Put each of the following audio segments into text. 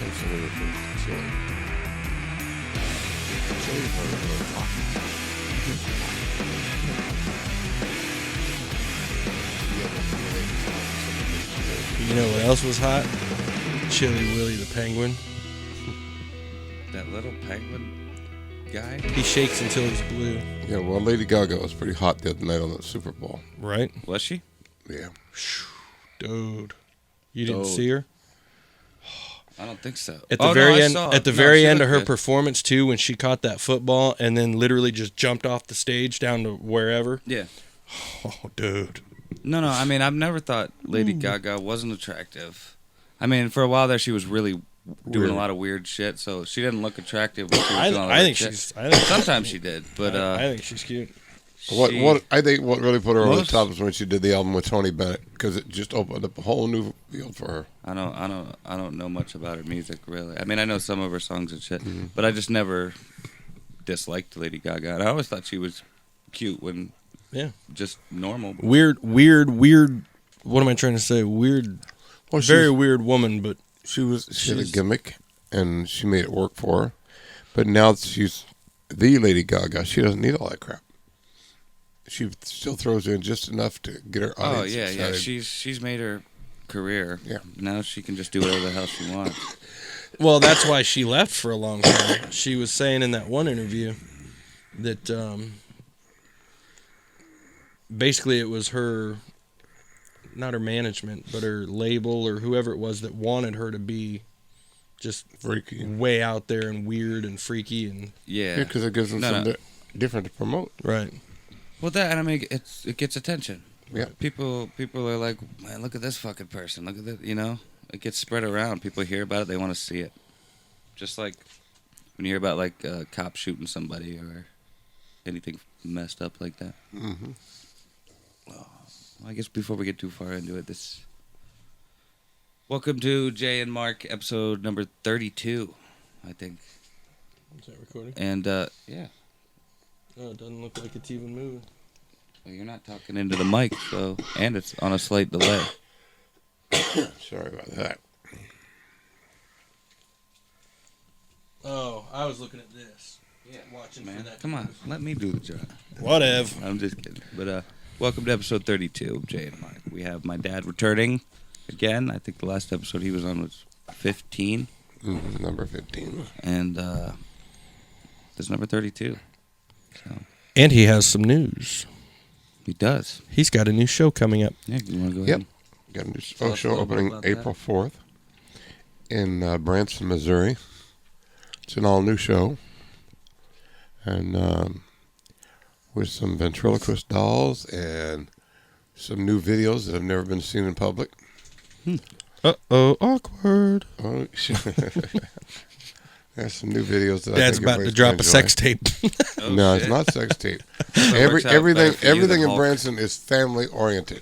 And so we were for chili. Chili or coffee. You know what else was hot? Chili Willy the Penguin. That little penguin guy? He shakes until he's blue. Yeah, well, Lady Gaga was pretty hot the other night on the Super Bowl. Right? Was she? Yeah. Dude. You didn't Dude. see her? I don't think so. At the Oh, very no, I end, saw at it. the No, very she end of looked her good. performance too, when she caught that football and then literally just jumped off the stage down to wherever. Yeah. Oh, dude. No, I mean, I've never thought Lady Gaga wasn't attractive. I mean, for a while there, she was really doing Weird. a lot of weird shit, so she didn't look attractive when she was I doing all that think shit. she's. I think Sometimes she did, but I think she's cute. What I think what really put her over the Most- top was when she did the album with Tony Bennett, because it just opened up a whole new field for her. I don't know much about her music really. I mean, I know some of her songs and shit, Mm-hmm. but I just never disliked Lady Gaga. And I always thought she was cute when Yeah. just normal. Weird. What am I trying to say? Weird. Well, Very weird woman, but she had a she's- gimmick, and she made it work for her. But now that she's the Lady Gaga, she doesn't need all that crap. She still throws in just enough to get her Oh audience yeah, yeah. excited. She's made her career. Yeah. Now she can just do whatever the hell she wants. well, that's why she left for a long time. She was saying in that one interview that basically it was her, not her management, but her label or whoever it was that wanted her to be just Freaky. way out there and weird and freaky and Yeah. Yeah, because it gives them No, something no. different to promote. right. Well, that, and I mean, it gets attention. Yeah. People are like, man, look at this fucking person. Look at this, you know. It gets spread around. People hear about it. They want to see it. Just like when you hear about like a cop shooting somebody or anything messed up like that. Mm-hmm. Well, I guess before we get too far into it, welcome to Jay and Mark episode number 32, I think. Is that recording? And yeah, No, it doesn't look like it's even moving. well, you're not talking into the mic, so and it's on a slight delay. Sorry about that. Oh, I was looking at this. Yeah, watching Man, for that. come on, let me do the job. Whatever. I'm just kidding. But welcome to episode 32 of Jay and Mark. We have my dad returning again. I think the last episode he was on was 15, Number 15. and this is number 32. So And he has some news. he does. He's got a new show coming up. Yeah, you want to go Yep. ahead? Got a new Tell us a show little bit opening about that. April 4th in Branson, Missouri. It's an all-new show. And with some ventriloquist dolls and some new videos that have never been seen in public. Uh-oh, awkward. Oh, there's some new videos that Dad's I think about to everybody's drop gonna a enjoy. sex tape. Oh, No, shit. it's not sex tape. So it works out better for you Everything than in Hulk. Branson is family oriented.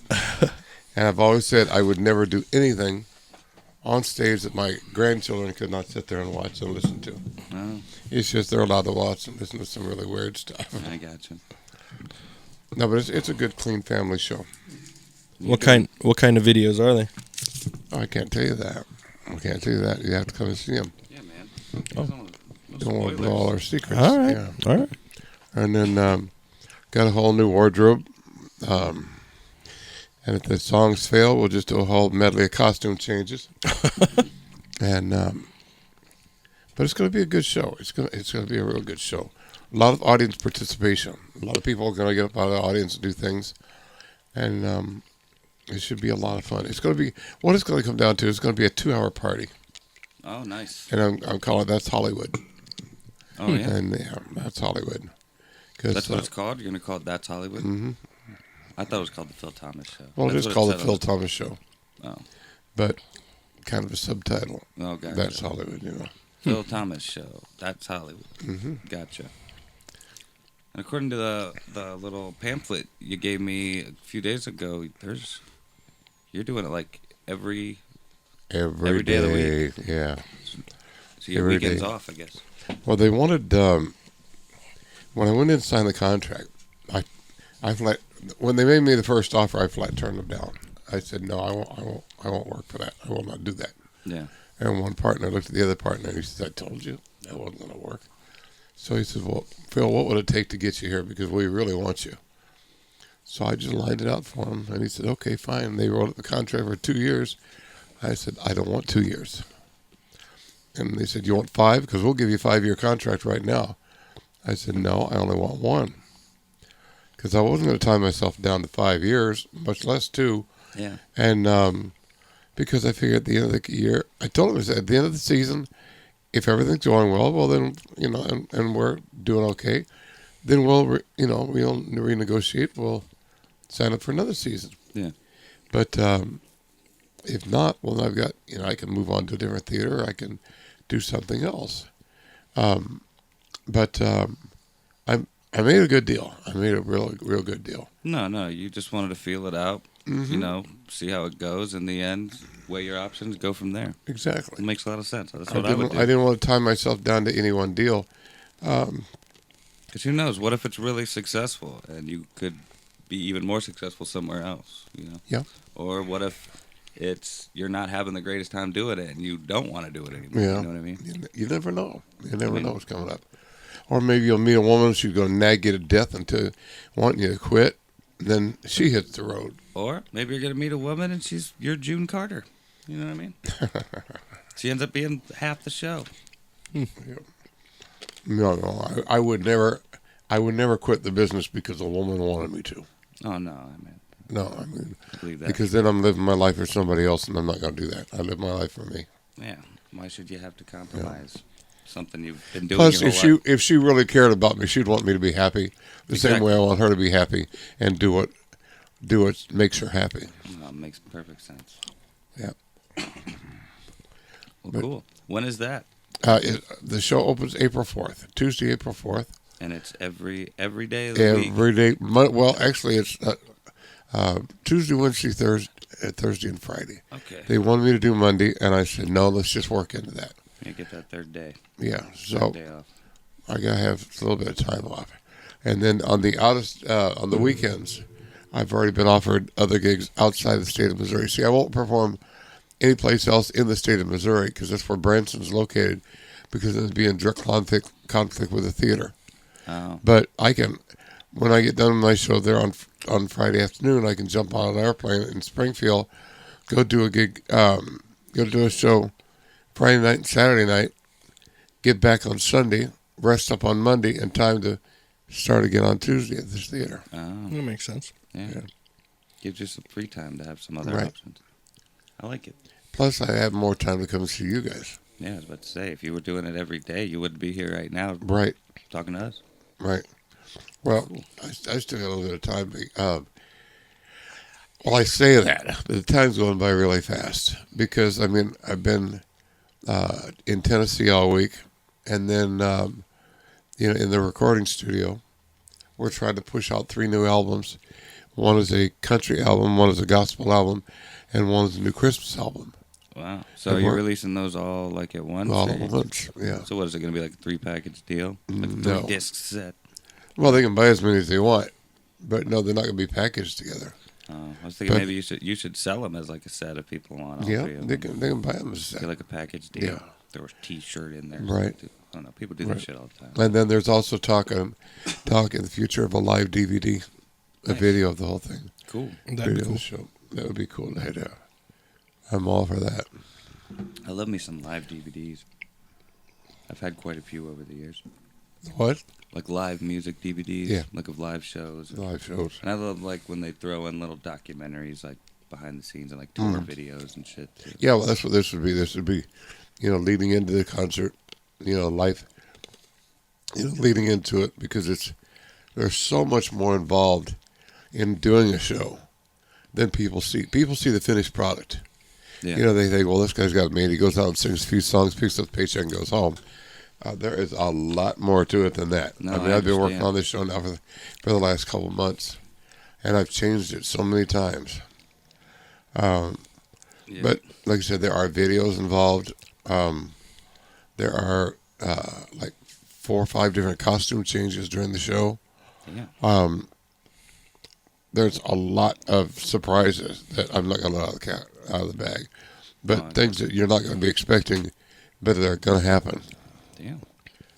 And I've always said I would never do anything on stage that my grandchildren could not sit there and watch and listen to. Oh, It's just they're allowed to watch and listen to some really weird stuff. I got you. No, but it's a good, clean family show. What kind of videos are they? Oh, I can't tell you that. I can't tell you that. You have to come and see them. Yeah, man. Oh. Don't want to blow all our secrets. All right. Yeah. All right. And then got a whole new wardrobe. And if the songs fail, we'll just do a whole medley of costume changes. And but it's going to be a good show. It's going to be a real good show. A lot of audience participation. A lot of people are going to get up out of the audience and do things, and it should be a lot of fun. It's going to be what it's going to come down to. It's going to be a 2-hour party, Oh, nice. and I'm calling that's Hollywood. Oh, yeah. And that's Hollywood. 'Cause, That's what it's called? You're going to call it That's Hollywood? Mm-hmm. I thought it was called The Phil Thomas Show. Well, That's just what call it said on Phil Thomas Show, Oh, but kind of a subtitle. oh, gotcha. That's Hollywood, you know. Phil Thomas Show. That's Hollywood. Mm-hmm. Gotcha. And according to the little pamphlet you gave me a few days ago, you're doing it like every Every day of the day, yeah. so your Every weekends day. off, I guess. Well, they wanted when I went in and signed the contract, I flat when they made me the first offer, I flat turned them down. I said no, I won't work for that. I will not do that. Yeah. And one partner looked at the other partner and he said, I told you that wasn't going to work. So he said, well, Phil, what would it take to get you here? Because we really want you. So I just lined it out for him. And he said, okay, fine. They wrote up the contract for 2 years. I said, I don't want 2 years. And they said, you want 5? Because we'll give you a 5-year contract right now. I said, no, I only want 1. Because I wasn't going to tie myself down to 5 years, much less 2. Yeah. And because I figured at the end of the year, I told him, I said, at the end of the season, if everything's going well, then, and we're doing okay, then we'll renegotiate. We'll sign up for another season. Yeah. But if not, well, then I've got, I can move on to a different theater. I can do something else. But I made a good deal. I made a real good deal. No, you just wanted to feel it out, see how it goes. In the end, weigh your options, go from there. Exactly. It makes a lot of sense. That's what I would do. I didn't want to tie myself down to any one deal. Because who knows? What if it's really successful and you could be even more successful somewhere else? Yeah. Or what if you're not having the greatest time doing it and you don't want to do it anymore? Yeah. You know what I mean? You never know. You never know what's coming up. Or maybe you'll meet a woman, she's going to nag you to death until wanting you to quit. Then she hits the road. Or maybe you're going to meet a woman and you're June Carter. You know what I mean? She ends up being half the show. No, I would never quit the business because a woman wanted me to. Oh, no, I mean. No, I mean, I believe that. because then I'm living my life for somebody else, and I'm not going to do that. I live my life for me. Yeah. Why should you have to compromise something you've been doing Plus, your whole life? if she really cared about me, she'd want me to be happy the same way I want her to be happy and do what makes her happy. No, it makes perfect sense. Yeah. Well, cool. When is that? The show opens April 4th, Tuesday, April 4th. And it's every day of the week? Every day. Well, actually, it's Tuesday, Wednesday, Thursday, and Friday. Okay. They wanted me to do Monday, and I said, no, let's just work into that. You get that third day. Yeah, so Third day off. I got to have a little bit of time off. And then on the weekends, I've already been offered other gigs outside the state of Missouri. See, I won't perform anyplace else in the state of Missouri because that's where Branson's located, because it'd be in direct conflict with the theater. Oh. But I can, when I get done with my show there on Friday afternoon, I can jump on an airplane in Springfield, go do a gig, go do a show Friday night and Saturday night, get back on Sunday, rest up on Monday, and time to start again on Tuesday at this theater. Oh. That makes sense. Yeah. Gives you some free time to have some other Right. options. I like it. Plus, I have more time to come see you guys. Yeah, I was about to say, if you were doing it every day, you wouldn't be here right now Right, talking to us. right. Well, I still got a little bit of time. Well, I say that, but the time's going by really fast because, I've been in Tennessee all week, and then, in the recording studio, we're trying to push out 3 new albums. One is a country album, one is a gospel album, and one is a new Christmas album. Wow. So you're releasing those all like at once? All at once, yeah. So what is it going to be, like a 3-package deal? Like a No. 3-disc set? Well, they can buy as many as they want, but no, they're not going to be packaged together. I was thinking But- maybe you should sell them as like a set if people want all Yeah, 3 of they them. can buy them as a set. Get like a package deal. Yeah. There was a T-shirt in there. Right. I don't know. People do Right. that shit all the time. And then there's also talk in the future of a live DVD, a Nice. video of the whole thing. Cool. That'd be Video cool. show. That would be cool to have. I'm all for that. I love me some live DVDs. I've had quite a few over the years. What? Like live music DVDs. Yeah. Like of live shows. Live shows. And I love like when they throw in little documentaries like behind the scenes and like tour videos and shit too. Yeah, well, that's what this would be. This would be, leading into the concert, life, leading into it, because there's so much more involved in doing a show than people see. People see the finished product. Yeah. They think, well, this guy's got it made. He goes out and sings a few songs, picks up the paycheck, and goes home. There is a lot more to it than that. No, I've been working understand. on this show now for the last couple of months, and I've changed it so many times. Yeah. But like I said, there are videos involved. There are like 4 or 5 different costume changes during the show. Yeah. There's a lot of surprises that I'm not going to let out of the bag. but Oh, things that you're not going to be expecting, but they're going to happen. Damn.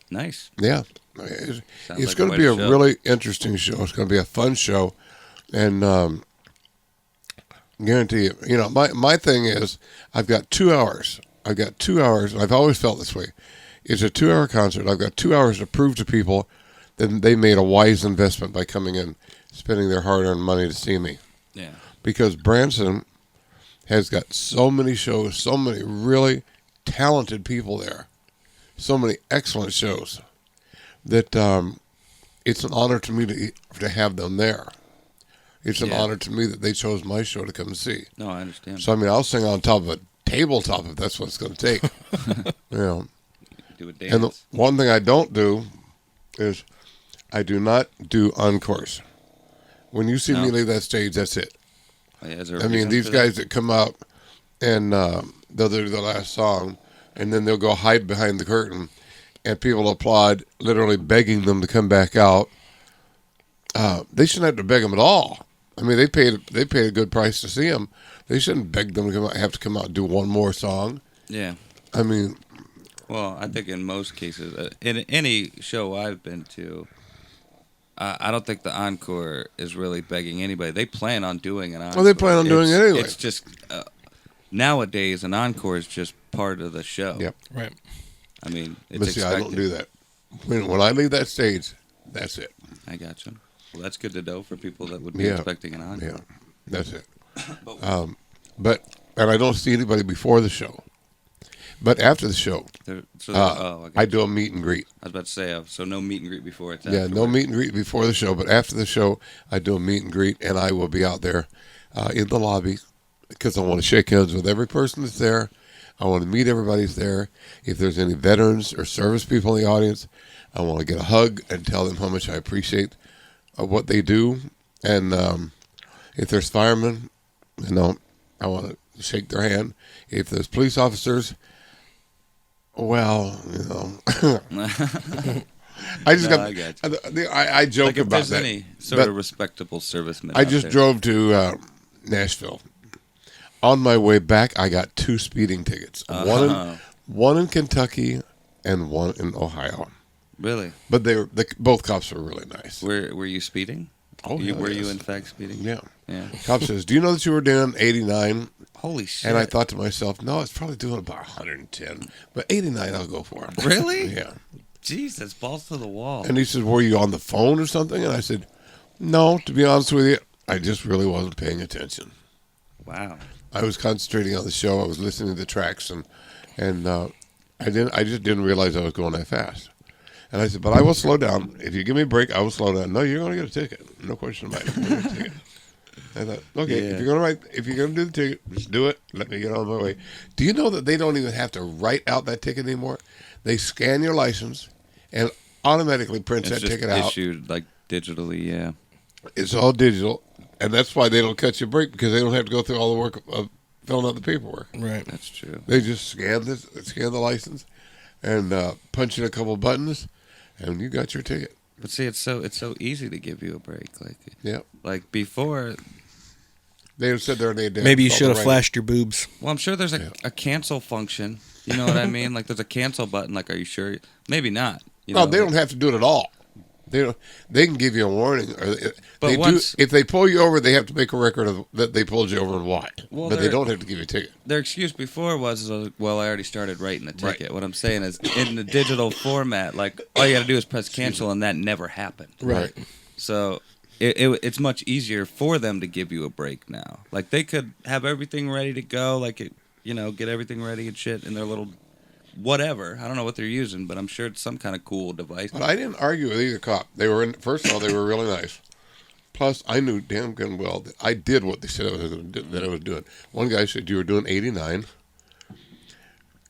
Nice. Yeah. It's, Sounds it's like going a to be a way to show. really interesting show. It's going to be a fun show. And guarantee you, you know, my thing is I've got 2 hours. I've got 2 hours. And I've always felt this way. It's a 2-hour concert. I've got 2 hours to prove to people that they made a wise investment by coming in, spending their hard-earned money to see me. Yeah. Because Branson has got so many shows, so many really talented people there, so many excellent shows that it's an honor to me to have them there. It's an Yeah. honor to me that they chose my show to come and see. No, I understand. So I mean, I'll sing on top of a tabletop if that's what it's going to take. You know. Do a dance. And the one thing I don't do is I do not do encores. When you see No. me leave that stage, that's it. Oh, yeah, is there a I mean, reason these for that? guys that come out and they'll do the last song, and then they'll go hide behind the curtain, and people applaud, literally begging them to come back out. They shouldn't have to beg them at all. I mean, they paid a good price to see them. They shouldn't beg them to come out, have to come out and do one more song. Yeah. I mean, Well, I think in most cases, in any show I've been to, I don't think the encore is really begging anybody. They plan on doing an encore. Well, they plan on doing it anyway. It's just nowadays an encore is just part of the show. Yep. Right. I mean, it's but see, I expected. don't do that. When I leave that stage, that's it. I got you. Well, that's good to know for people that would be Yeah. expecting an encore. Yeah, that's it. But And I don't see anybody before the show. But after the show, I I do a meet and greet. was about to say, so no meet and greet before it's Yeah, no afterward. meet and greet before the show, but after the show, I do a meet and greet, and I will be out there in the lobby because I want to shake hands with every person that's there. I want to meet everybody that's there. If there's any veterans or service people in the audience, I want to get a hug and tell them how much I appreciate what they do. And if there's firemen, you know, I want to shake their hand. If there's police officers, well, you know, I just No, got. I got you. I joke Like if about there's that. any sort but of respectable servicemen I out just there. drove to Nashville. On my way back, I got 2 speeding tickets. One in Kentucky and one in Ohio. Really? But both cops were really nice. Were you speeding? Oh, Were you yes. in fact speeding? Yeah. Yeah. Cop says, "Do you know that you were doing 89?" Holy shit! And I thought to myself, "No, it's probably doing about 110, but 89, I'll go for it." Really? Yeah. Jesus, balls to the wall. And he said, "Were you on the phone or something?" And I said, "No, to be honest with you, I just really wasn't paying attention. Wow. I was concentrating on the show. I was listening to the tracks, and I just didn't realize I was going that fast." And I said, "But I will slow down. If you give me a break, I will slow down." "No, you're going to get a ticket. No question about it. You're gonna get a ticket." I thought, okay, Yeah. if you're gonna do the ticket, just do it. Let me get on my way. Do you know that they don't even have to write out that ticket anymore? They scan your license and automatically prints It's that just ticket out. issued like digitally. Yeah. It's all digital, and that's why they don't cut you a break because they don't have to go through all the work of filling out the paperwork. Right. That's true. They just scan the license, and punch in a couple buttons, and you got your ticket. But see, it's so easy to give you a break. Yeah. Like before. They sit there and they Maybe you should have flashed your boobs. Well, I'm sure there's a cancel function. You know what I mean? Like there's a cancel button. Like, are you sure? Maybe not. You No, know, they like- don't have to do it at all. They don't. They can give you a warning, or But they once- do. If they pull you over, they have to make a record of that they pulled you over and why. Well, but they they're- don't have to give you a ticket. Their excuse before was, well, I already started writing the Right. ticket. What I'm saying is, in the digital format, like all you got to do is press cancel, and that never happened. Right. So it's much easier for them to give you a break now. Like they could have everything ready to go, like get everything ready and shit in their little whatever. I don't know what they're using, but I'm sure it's some kind of cool device. But I didn't argue with either cop. They were first of all, they were really nice. Plus, I knew damn good and well that I did what they said I was going to do, that I was doing. One guy said you were doing 89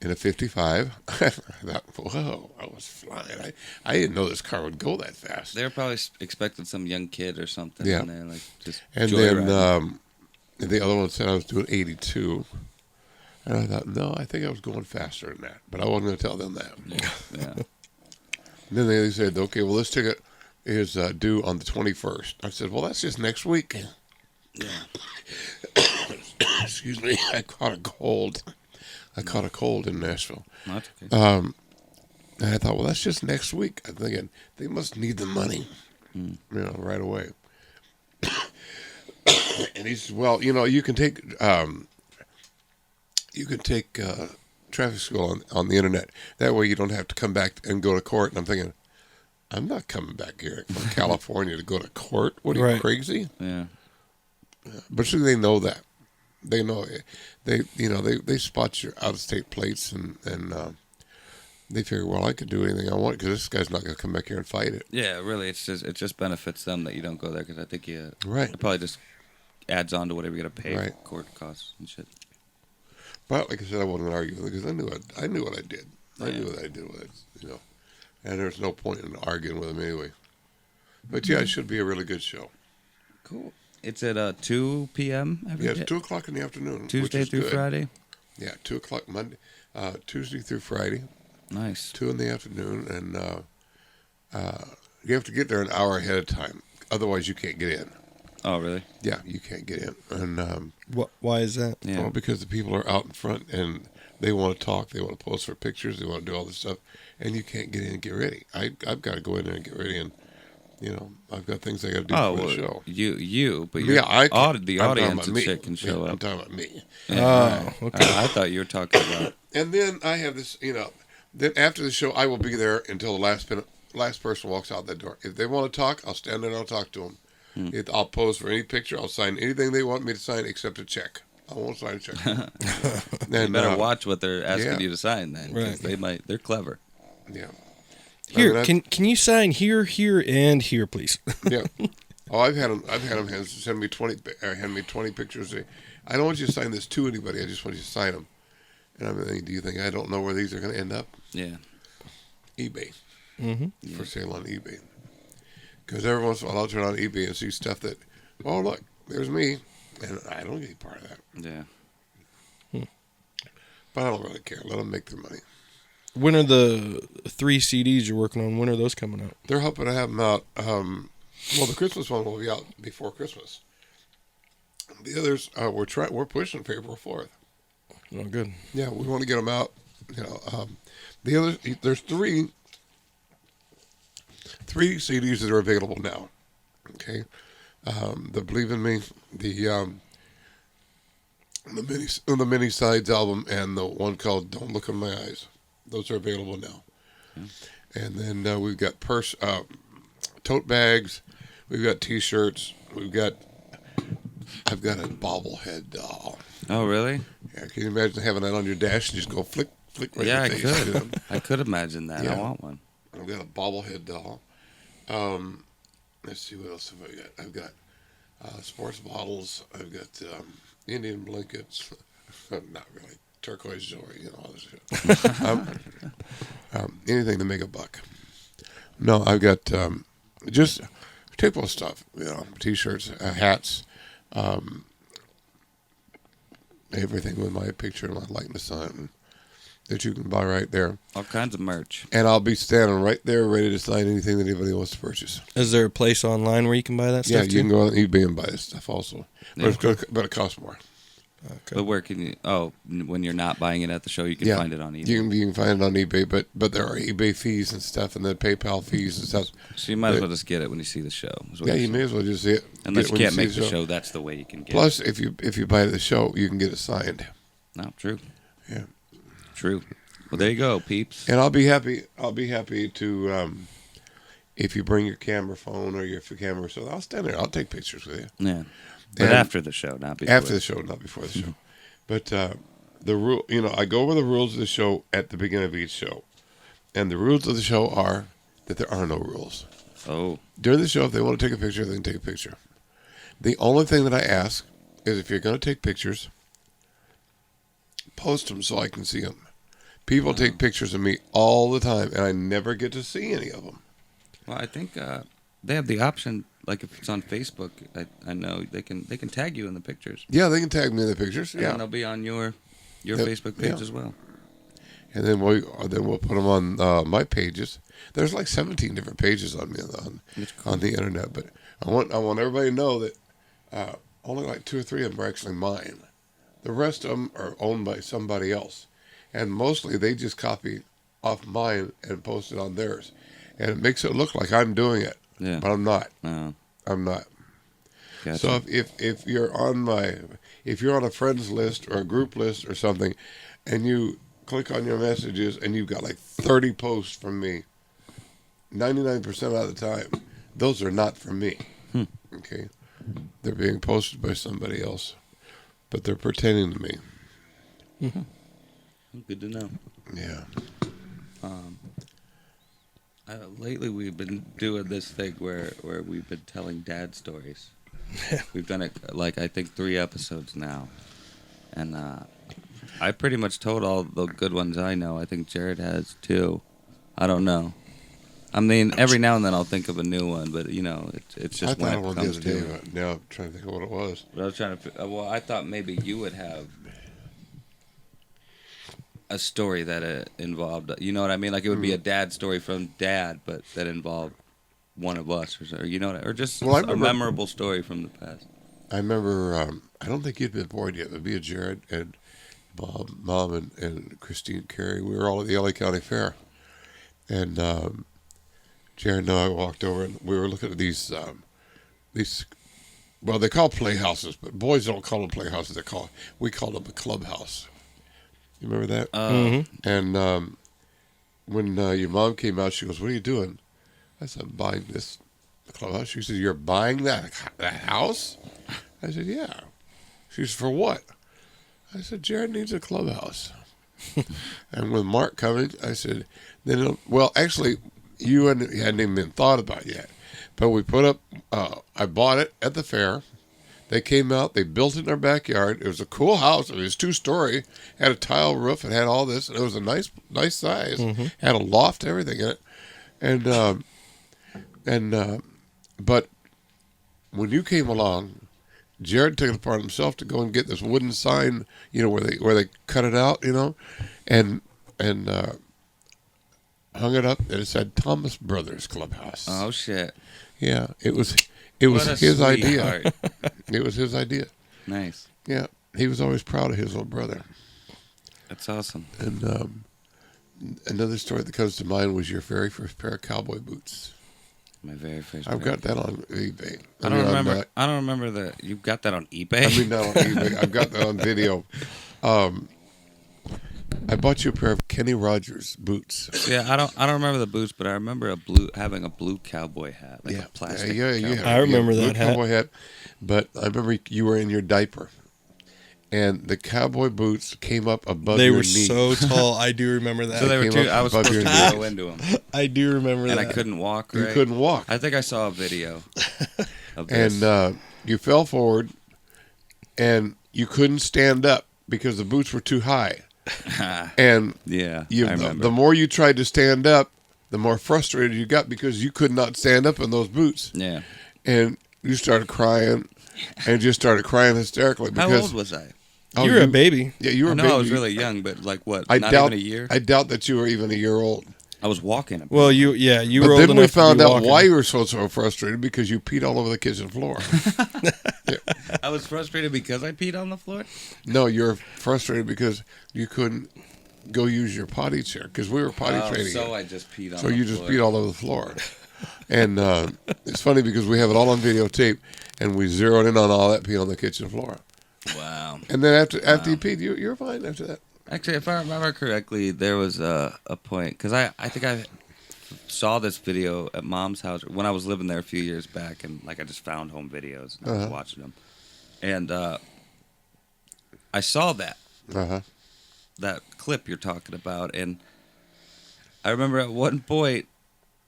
in a 55. I thought, whoa, I was flying. I didn't know this car would go that fast. They're probably expecting some young kid or something. Yeah. And they're like just And joyriding. then the other one said I was doing 82. And I thought, no, I think I was going faster than that. But I wasn't going to tell them that. Yeah. And then they said, okay, well, this ticket is due on the 21st. I said, well, that's just next week. Yeah. Excuse me, I caught a cold. I caught a cold in Nashville. No, that's okay. And I thought, well, that's just next week. I'm thinking they must need the money, right away. And he said, well, you can take traffic school on the internet. That way you don't have to come back and go to court. And I'm thinking, I'm not coming back here from California to go to court. What are you, Right. crazy? Yeah. But see, they know that. They know it. They spot your out-of-state plates and they figure, well, I can do anything I want because this guy's not going to come back here and fight it. Yeah, really, it just benefits them that you don't go there because I think Right. it probably just adds on to whatever you got to pay for Right. court costs and shit. But like I said, I wasn't going to argue because I knew what I did. I Yeah. knew what I did with it, and there's no point in arguing with him anyway. But yeah, it should be a really good show. Cool. It's at 2 p.m. every Yeah, day? it's 2:00 in the afternoon, which Tuesday is through good. Friday. Yeah, 2:00 Monday, Tuesday through Friday, Nice. 2 in the afternoon, and you have to get there an hour ahead of time. Otherwise, you can't get in. Oh, really? Yeah, you can't get in, and Why is that? Yeah. well, because the people are out in front and they want to talk, they want to pose for pictures, they want to do all this stuff, and you can't get in and get ready. I've got to go in there and get ready, and I've got things I got to do Oh, for well, the show. but Yeah, I can, the I'm talking audience about and me. shit can show Yeah, I'm up. talking about me. Yeah, Oh, okay. I thought you were talking about. And then I have this, then after the show, I will be there until the last person walks out that door. If they want to talk, I'll stand there and I'll talk to them. I'll pose for any picture. I'll sign anything they want me to sign except a check. I won't sign a check. You And, better watch what they're asking yeah. you to sign then, 'cause Right. they're clever. Yeah. Here, I mean, can you sign here, and here, please? Yeah. Oh, I've had them send me 20 pictures. I don't want you to sign this to anybody. I just want you to sign them. And I'm thinking, do you think I don't know where these are going to end up? Yeah. eBay. Mm-hmm. For sale on eBay. Because every once in a while I'll turn on eBay and see stuff that, oh, look, there's me. And I don't get any part of that. Yeah. But I don't really care. Let them make their money. When are the 3 CDs you're working on? When are those coming out? They're hoping to have them out. Well, the Christmas one will be out before Christmas. The others, we're pushing for April 4th. Oh, good. Yeah, we want to get them out. The others, there's three CDs that are available now. Okay, the Believe in Me, the mini sides album, and the one called Don't Look in My Eyes. Those are available now. And then we've got tote bags, we've got T-shirts, I've got a bobblehead doll. Oh, really? Yeah, can you imagine having that on your dash and just go flick right Yeah, I in the face? could. I could imagine that. Yeah. I want one. I've got a bobblehead doll. Let's see, what else have I got? I've got sports bottles. I've got Indian blankets. Not really. Turquoise jewelry, all this shit. Anything to make a buck. No, I've got just typical stuff. T-shirts, hats, everything with my picture and my likeness on it, that you can buy right there. All kinds of merch. And I'll be standing right there ready to sign anything that anybody wants to purchase. Is there a place online where you can buy that Yeah, stuff you too? can go on eBay and buy this stuff also. Yeah. But it costs more. Okay. But where can you? Oh, when you're not buying it at the show, you can Yeah. find it on eBay. You can find it on eBay, but there are eBay fees and stuff, and then PayPal fees and stuff. So you might as well just get it when you see the show. is what Yeah, you're you saying. may as well just see it. Unless get you it when can't make see the show, that's the way you can get Plus, if you buy it at the show, you can get it signed. it. No, true. Yeah. True. Well, there you go, peeps. And I'll be happy to if you bring your camera phone or your camera, so I'll stand there. I'll take pictures with you. Yeah. But And after the show, not before. After the show, not before the show. But the rule, I go over the rules of the show at the beginning of each show, and the rules of the show are that there are no rules. Oh. During the show, if they want to take a picture, they can take a picture. The only thing that I ask is if you're going to take pictures, post them so I can see them. People take pictures of me all the time, and I never get to see any of them. Well, I think they have the option. Like if it's on Facebook, I know they can tag you in the pictures. Yeah, they can tag me in the pictures. And Yeah, then they'll be on your Yep, Facebook page yeah. as well. and then we'll put them on my pages. There's like 17 different pages on me It's cool. on the internet, but I want everybody to know that only like 2 or 3 of them are actually mine. The rest of them are owned by somebody else, and mostly they just copy off mine and post it on theirs, and it makes it look like I'm doing it, Yeah. but I'm not. Oh, I'm not. gotcha. So if you're on a friends list or a group list or something, and you click on your messages and you've got like 30 posts from me, 99% of the time, those are not from me. Okay, they're being posted by somebody else, but they're pertaining to me. Good to know. Yeah. Lately, we've been doing this thing where we've been telling dad stories. We've done it like I think 3 episodes now, and I pretty much told all the good ones I know. I think Jared has too. I don't know. I mean, every now and then I'll think of a new one, but you know, it's just I when thought it of one the comes other day, to it. but now I'm trying to think of what it was. But I was trying to. Well, I thought maybe you would have a story that involved. You know what I mean? Like it would be a dad story from Dad, but that involved one of us, or you know, or just Well, I a remember- memorable story from the past. I remember, I don't think you'd been born yet. It'd be a Jared and Bob, Mom, and Christine Carey. We were all at the LA County Fair. And Jared and I walked over, and we were looking at these, well, they call playhouses, but boys don't call them playhouses. We call them a clubhouse. You remember that? And when your mom came out, she goes, "What are you doing?" I said, "I'm buying this clubhouse." She said, "You're buying that house?" I said, "Yeah." She said, "For what?" I said, "Jared needs a clubhouse." And with Mark coming, I said, well, actually, you hadn't even been thought about yet. But we put up, I bought it at the fair. They came out, they built it in our backyard. It was a cool house. It was 2-story, had a tile roof, it had all this, and it was a nice size. Had a loft, everything in it. But when you came along, Jared took it upon himself to go and get this wooden sign, you know, where they cut it out, you know, and hung it up, and it said Thomas Brothers Clubhouse. Oh shit! Yeah, it was What a his idea. sweetheart. It was his idea. Nice. Yeah, he was always proud of his little brother. That's awesome. And another story that comes to mind was your very first pair of cowboy boots. My very first. I've pair. got that on eBay. I don't remember. I don't remember that. You got that on eBay? I mean, not on eBay. I've got that on video. I bought you a pair of Kenny Rogers boots. Yeah, I don't remember the boots, but I remember having a blue cowboy hat, like a plastic. Yeah, cowboy. yeah. I remember blue that hat. cowboy hat. But I remember you were in your diaper, and the cowboy boots came up above They your were knee. so tall. I do remember that. So they were came too. up I was above supposed your to knee. go into them, I do remember and that. I couldn't walk. You Right? couldn't walk. I think I saw a video of this. And you fell forward, and you couldn't stand up because the boots were too high. And yeah, you, I remember. the more you tried to stand up, the more frustrated you got because you could not stand up in those boots. Yeah. And you started crying, and just started crying hysterically. How Because, old was I? oh, you were a baby. Yeah, you were I a know baby. I was really young, but like what? I not doubt even a year. I doubt that you were even a year old. I was walking. Well, you But were old then we enough to found be out walking. why you were so frustrated because you peed all over the kitchen floor. I was frustrated because I peed on the floor. No, you're frustrated because you couldn't go use your potty chair because we were potty training. So you. I just peed on. So the you just floor. peed all over the floor. And it's funny because we have it all on videotape, and we zeroed in on all that pee on the kitchen floor. Wow. And then after you peed, you're fine after that. Actually, if I remember correctly, there was a point because I think I saw this video at Mom's house when I was living there a few years back, and like I just found home videos and I was watching them, and I saw that clip you're talking about, and I remember at one point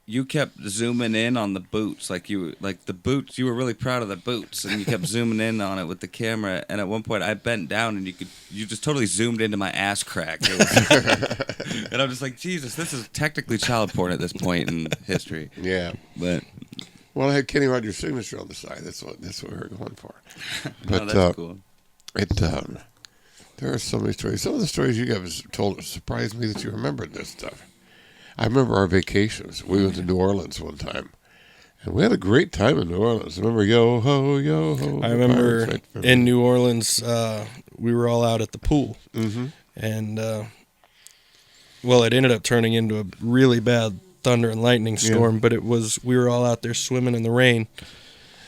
you kept zooming in on the boots, like the boots. You were really proud of the boots, and you kept zooming in on it with the camera. And at one point, I bent down, and you just totally zoomed into my ass crack. It was, and I'm just like, Jesus, this is technically child porn at this point in history. Yeah. But Well, I had Kenny Rogers' signature on the side. That's what we were going for. no, that's cool. There are so many stories. Some of the stories you guys told surprised me that you remembered this stuff. I remember our vacations. We went to New Orleans one time, and we had a great time in New Orleans. Remember, yo ho, yo ho. I remember Pirates, right? in New Orleans, we were all out at the pool, Mm-hmm. and well, it ended up turning into a really bad thunder and lightning storm, but we were all out there swimming in the rain,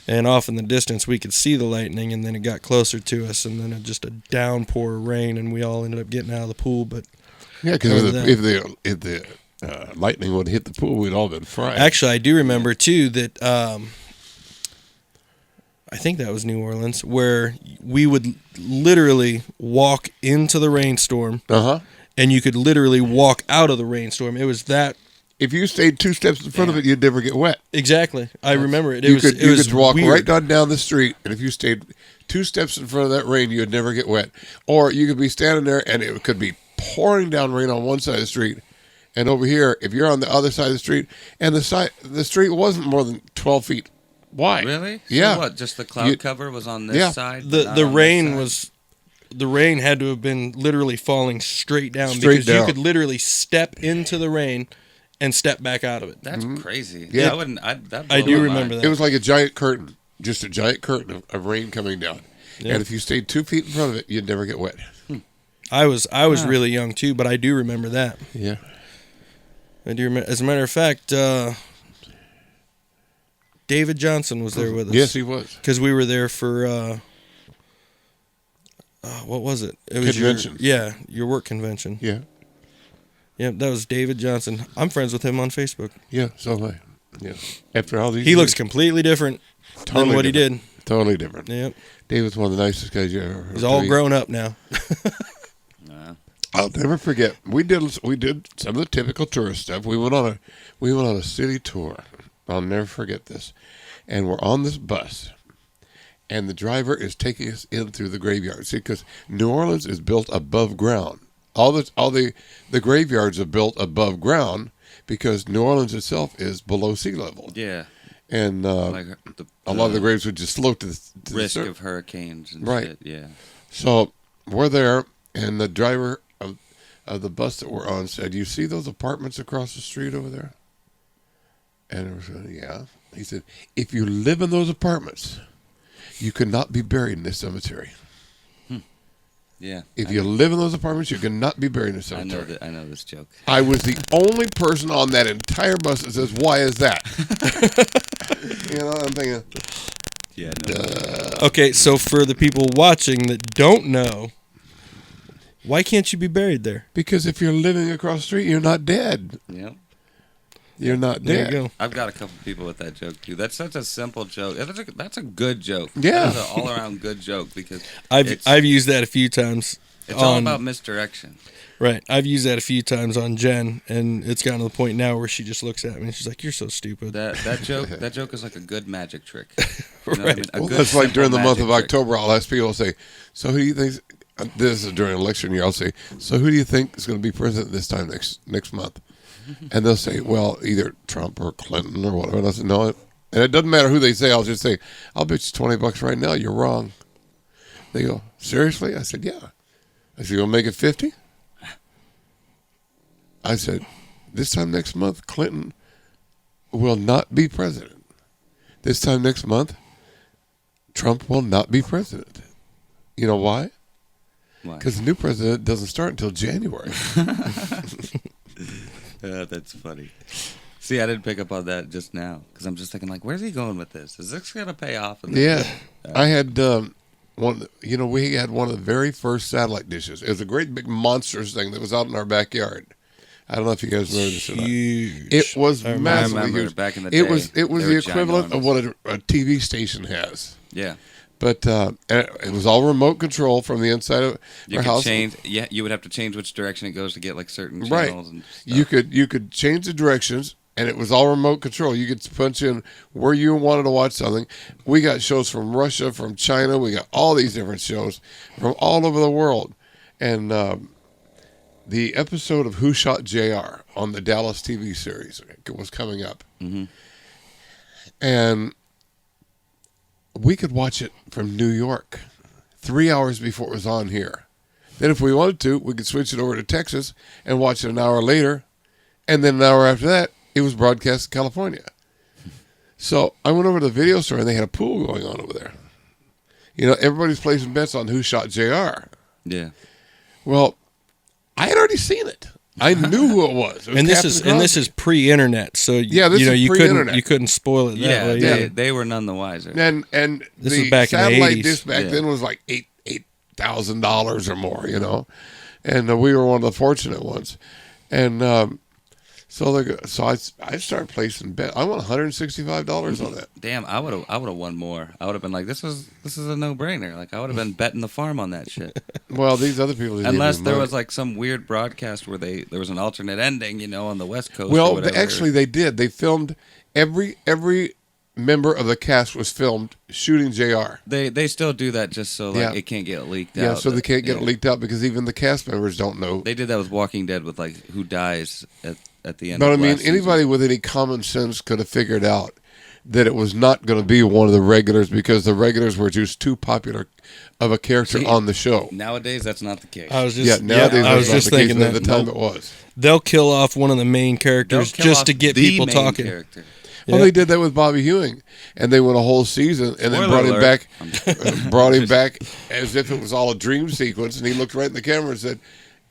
and off in the distance we could see the lightning, and then it got closer to us, and then just a downpour of rain, and we all ended up getting out of the pool. But Yeah, because if the lightning would hit the pool, we'd all been fried. actually, I do remember too that I think that was New Orleans, where we would literally walk into the rainstorm, and you could literally walk out of the rainstorm. It was that. If you stayed 2 steps in front of it, you'd never get wet. Exactly. I remember it. You could walk weird. right down the street, and if you stayed 2 steps in front of that rain, you'd never get wet. Or you could be standing there, and it could be pouring down rain on one side of the street, and over here, if you're on the other side of the street, and the street wasn't more than 12 feet wide. Really? Yeah. So what? Just the cloud cover was on this side. not The on rain this side? the rain had to have been literally falling straight down Straight because down. you could literally step into the rain and step back out of it. That's crazy. Yeah. I wouldn't. I do remember that. It was like a giant curtain, just a giant curtain of rain coming down. Yeah. And if you stayed 2 feet in front of it, you'd never get wet. I was really young too, but I do remember that. Yeah. I do remember. As a matter of fact, David Johnson was there with us. Yes, he was. Because we were there for what was it? It was Convention. Your work convention. Yeah. Yeah, that was David Johnson. I'm friends with him on Facebook. Yeah, so am I. Yeah. After all these He years, looks completely different than what he did. Totally different. Yep. David's one of the nicest guys you ever heard. He's all grown up now. I'll never forget. We did some of the typical tourist stuff. We went on a city tour. I'll never forget this. And we're on this bus, and the driver is taking us in through the graveyard. See, because New Orleans is built above ground. All the graveyards are built above ground because New Orleans itself is below sea level. Yeah. And Like a lot of the graves would just float to the risk surface. of hurricanes and Right. shit. Yeah. So we're there, and the driver of the bus that we're on said, "You see those apartments across the street over there?" And I said, "Yeah." He said, "If you live in those apartments, you cannot be buried in this cemetery. Yeah. If you live in those apartments, you cannot be buried in this I know cemetery." that. I know this joke. I was the only person on that entire bus that says, "Why is that?" I'm thinking, Yeah. No. Okay, so for the people watching that don't know, why can't you be buried there? because if you're living across the street, you're not dead. Yeah. You're not There dead. you go. I've got a couple people with that joke too. That's such a simple joke. That's a good joke. Yeah. That's an all-around good joke because I've used that a few times. it's all about misdirection. Right. I've used that a few times on Jen, and it's gotten to the point now where she just looks at me and she's like, "You're so stupid." That joke is like a good magic trick. You know what I Right. mean? A Well, good, that's like simple during the month of magic trick. October, I'll ask people, I'll say, "So who do you think?" This is during election year. I'll say, "So who do you think is going to be president this time next month?" And they'll say, "Well, either Trump or Clinton or whatever." And I said, "No," and it doesn't matter who they say. I'll just say, "I'll bet you $20 right now. You're wrong." They go, "Seriously?" I said, "Yeah." I said, "You'll make it 50?" I said, "This time next month, Clinton will not be president. This time next month, Trump will not be president." You know why? Why? Because the new president doesn't start until January. That's funny. See, I didn't pick up on that just now because I'm just thinking, like, where's he going with this? Is this going to pay off? Yeah. I had one, we had one of the very first satellite dishes. It was a great big monstrous thing that was out in our backyard. I don't know if you guys remember this or not. Huge. It was I massively remember huge. back in the day, It was they the were equivalent of ginormous. what a TV station has. Yeah. But it was all remote control from the inside of You our could house. change. Yeah, you would have to change which direction it goes to get like certain Right. channels and stuff. You could change the directions, and it was all remote control. You could punch in where you wanted to watch something. We got shows from Russia, from China. We got all these different shows from all over the world. And the episode of Who Shot JR on the Dallas TV series was coming up. Mhm. And we could watch it from New York 3 hours before it was on here. Then if we wanted to, we could switch it over to Texas and watch it an hour later. And then an hour after that, it was broadcast in California. So I went over to the video store, and they had a pool going on over there. Everybody's placing bets on Who Shot JR. Yeah. Well, I had already seen it. I knew who it was. It was And this Captain is Crosby. pre-internet, so Yeah, this you know is you pre-internet. couldn't spoil it that Yeah, way. they were none the wiser. and This the was back in the satellite 80s. disc back Yeah. then was like $8,000 or more, you know, and we were one of the fortunate ones, and so I started placing bet. I won $165 on that. Damn, I would have won more. I would have been like, this is a no brainer. Like I would have been betting the farm on that shit. Well, these other people didn't Unless even there money. was like some weird broadcast where there was an alternate ending, you know, on the West Coast. or Well, whatever. actually, they did. They filmed every member of the cast was filmed shooting JR. They still do that just so like Yeah. it can't get leaked Yeah, out. so they can't get it Yeah. leaked out because even the cast members don't know. They did that with Walking Dead with like who dies at the end. But I of mean, last season. anybody with any common sense could have figured out that it was not going to be one of the regulars because the regulars were just too popular of a character See, on the show. Nowadays that's not the case. I was just Yeah, nowadays I was that's not just the case, thinking but that at the time it was. they'll kill off one of the main They'll characters kill just off to get the people main talking. character. Well, Yeah. they did that with Bobby Ewing, and they went a whole season, and then Spoiler brought him alert. back, brought him back as if it was all a dream sequence, and he looked right in the camera and said,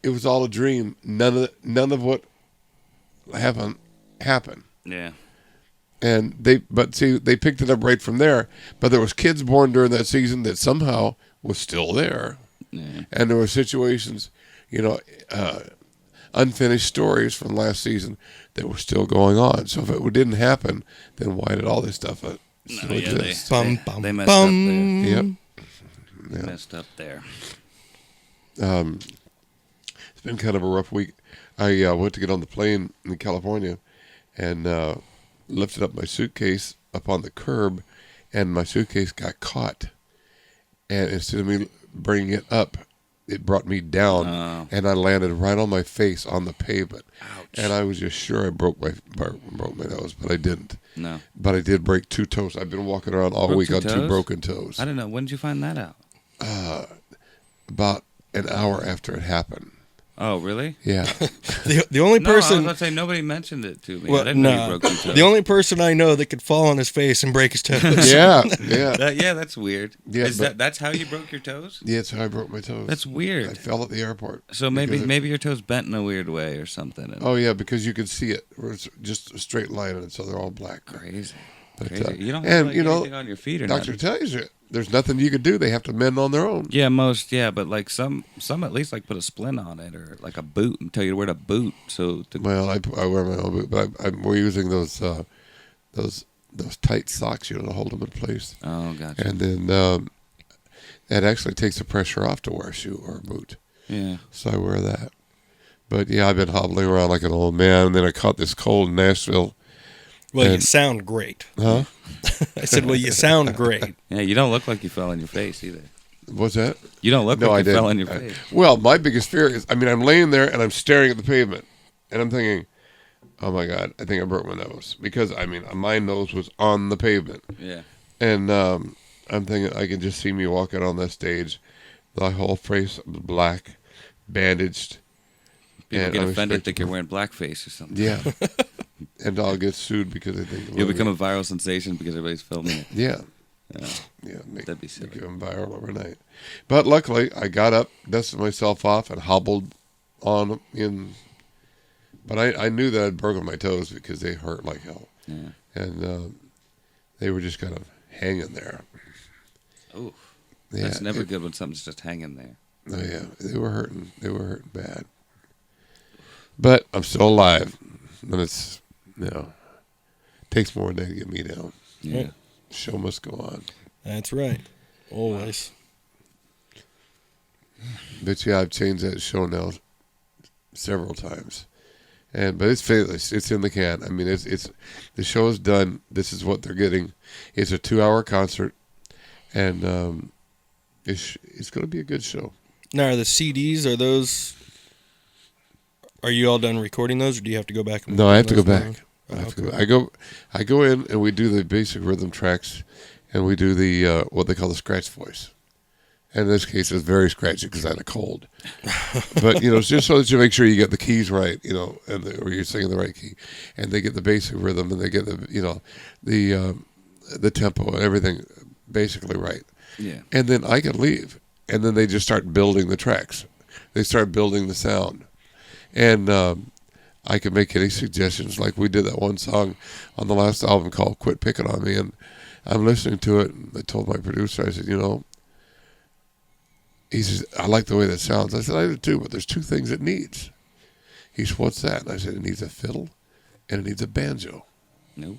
"It was all a dream. None of what happened. Yeah. And they picked it up right from there. But there was kids born during that season that somehow was still there, Yeah. and there were situations, you know, unfinished stories from last season that were still going on. So if it didn't happen, then why did all this stuff still yeah, exist? Bum, They bum, messed bum. Yep. They messed up there. It's been kind of a rough week. I went to get on the plane in California and lifted up my suitcase up on the curb, and my suitcase got caught. And instead of me bringing it up, it brought me down, Oh. and I landed right on my face on the pavement. Ouch. And I was just sure I broke my nose, but I didn't. No. But I did break 2 toes. I've been walking around all Broke week 2 on 2 toes? broken toes. I don't know. When did you find that out? About an hour after it happened. Oh, really? Yeah. The only No, I was person about to say nobody mentioned it to me. I well, didn't know you no, broke your toes. the only person I know that could fall on his face and break his toes. Yeah. That's weird. Yeah, but- That's how you broke your toes? Yeah, that's how I broke my toes. That's I weird. fell at the airport. So maybe Because your toes bent in a weird way or something. And Oh, yeah, because you could see it. It's just a straight line, and so they're all black. crazy. But, Crazy. You don't have and, like, you know, anything on your feet or Doctor nothing. tells you there's nothing you can do. They have to mend on their own. Yeah, but like some at least like put a splint on it or like a boot and tell you where to boot. So to, Well, I wear my own boot, but we're using those tight socks, you know, to hold them in place. oh, gotcha. And then it actually takes the pressure off to wear a shoe or a boot. Yeah. So I wear that. But yeah, I've been hobbling around like an old man. And then I caught this cold in Nashville. Well, you And- sound great. Huh? I said, well, you sound great. Yeah, you don't look like you fell on your face either. What's that? You don't look No, I like you didn't. fell on your face. Well, my biggest fear is, I'm laying there and I'm staring at the pavement, and I'm thinking, oh my God, I think I broke my nose because my nose was on the pavement, Yeah. and I'm thinking I can just see me walking on that stage, the whole face was black, bandaged. People And get I'm offended, expecting- think you're wearing blackface or something. Yeah, and I'll get sued because they think You'll become a viral sensation because everybody's filming it. yeah. Yeah. Yeah, That'd be silly. make them viral overnight. But luckily, I got up, dusted myself off, and hobbled on in. But I knew that I'd broken my toes because they hurt like hell, Yeah. and they were just kind of hanging there. Ooh. Yeah, That's never good when something's just hanging there. Oh yeah, they were hurting. They were hurting bad. But I'm still alive, and it's takes more than that to get me down. Yeah. Right. Show must go on. That's right. Always. But yeah, I've changed that show now several times, but it's finished. It's in the can. I mean, it's the show is done. This is what they're getting. It's a 2-hour concert, and it's going to be a good show. Now, are the CDs, are you all done recording those, or do you have to go back? And No, I have work to on go those back. now? I have to Okay. go. I go in and we do the basic rhythm tracks, and we do the what they call the scratch voice. And in this case, it's very scratchy because I had a cold. But it's just so that you make sure you get the keys right, or you're singing the right key, and they get the basic rhythm, and they get the tempo and everything basically right. Yeah. And then I could leave, and then they just start building the tracks. They start building the sound, And I can make any suggestions. Like we did that one song on the last album called "Quit Picking on Me," and I'm listening to it. And I told my producer, I said, he says, I like the way that sounds. I said, I do too, but there's two things it needs. He said, what's that? And I said, it needs a fiddle and it needs a banjo. Nope.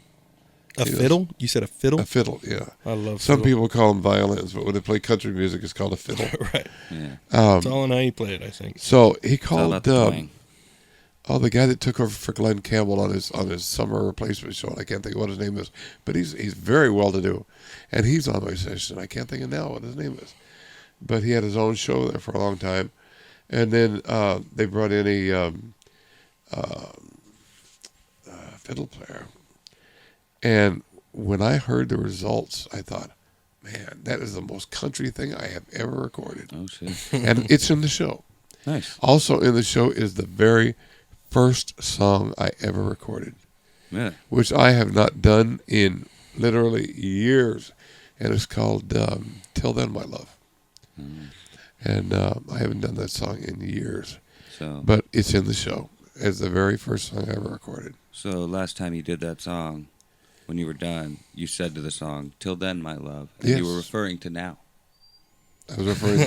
A fiddle? You said a fiddle? A fiddle, yeah. I love Some fiddle. people call them violins, but when they play country music, it's called a fiddle. Right. Yeah. It's all in how you play it, I think. So he It's all called about the twang. the guy that took over for Glenn Campbell on his summer replacement show. And I can't think of what his name is, but he's very well to do, and he's on my session. I can't think of now what his name is, but he had his own show there for a long time, and then they brought in a fiddle player, and when I heard the results, I thought, man, that is the most country thing I have ever recorded, Oh shit. and it's in the show. Nice. Also in the show is the very first song I ever recorded, Yeah. which I have not done in literally years, and it's called "Till Then, My Love." And I haven't done that song in years, So but it's in the show as the very first song I ever recorded. so last time you did that song, when you were done, you said to the song, "Till then, my love," and Yes. you were referring to now. I was referring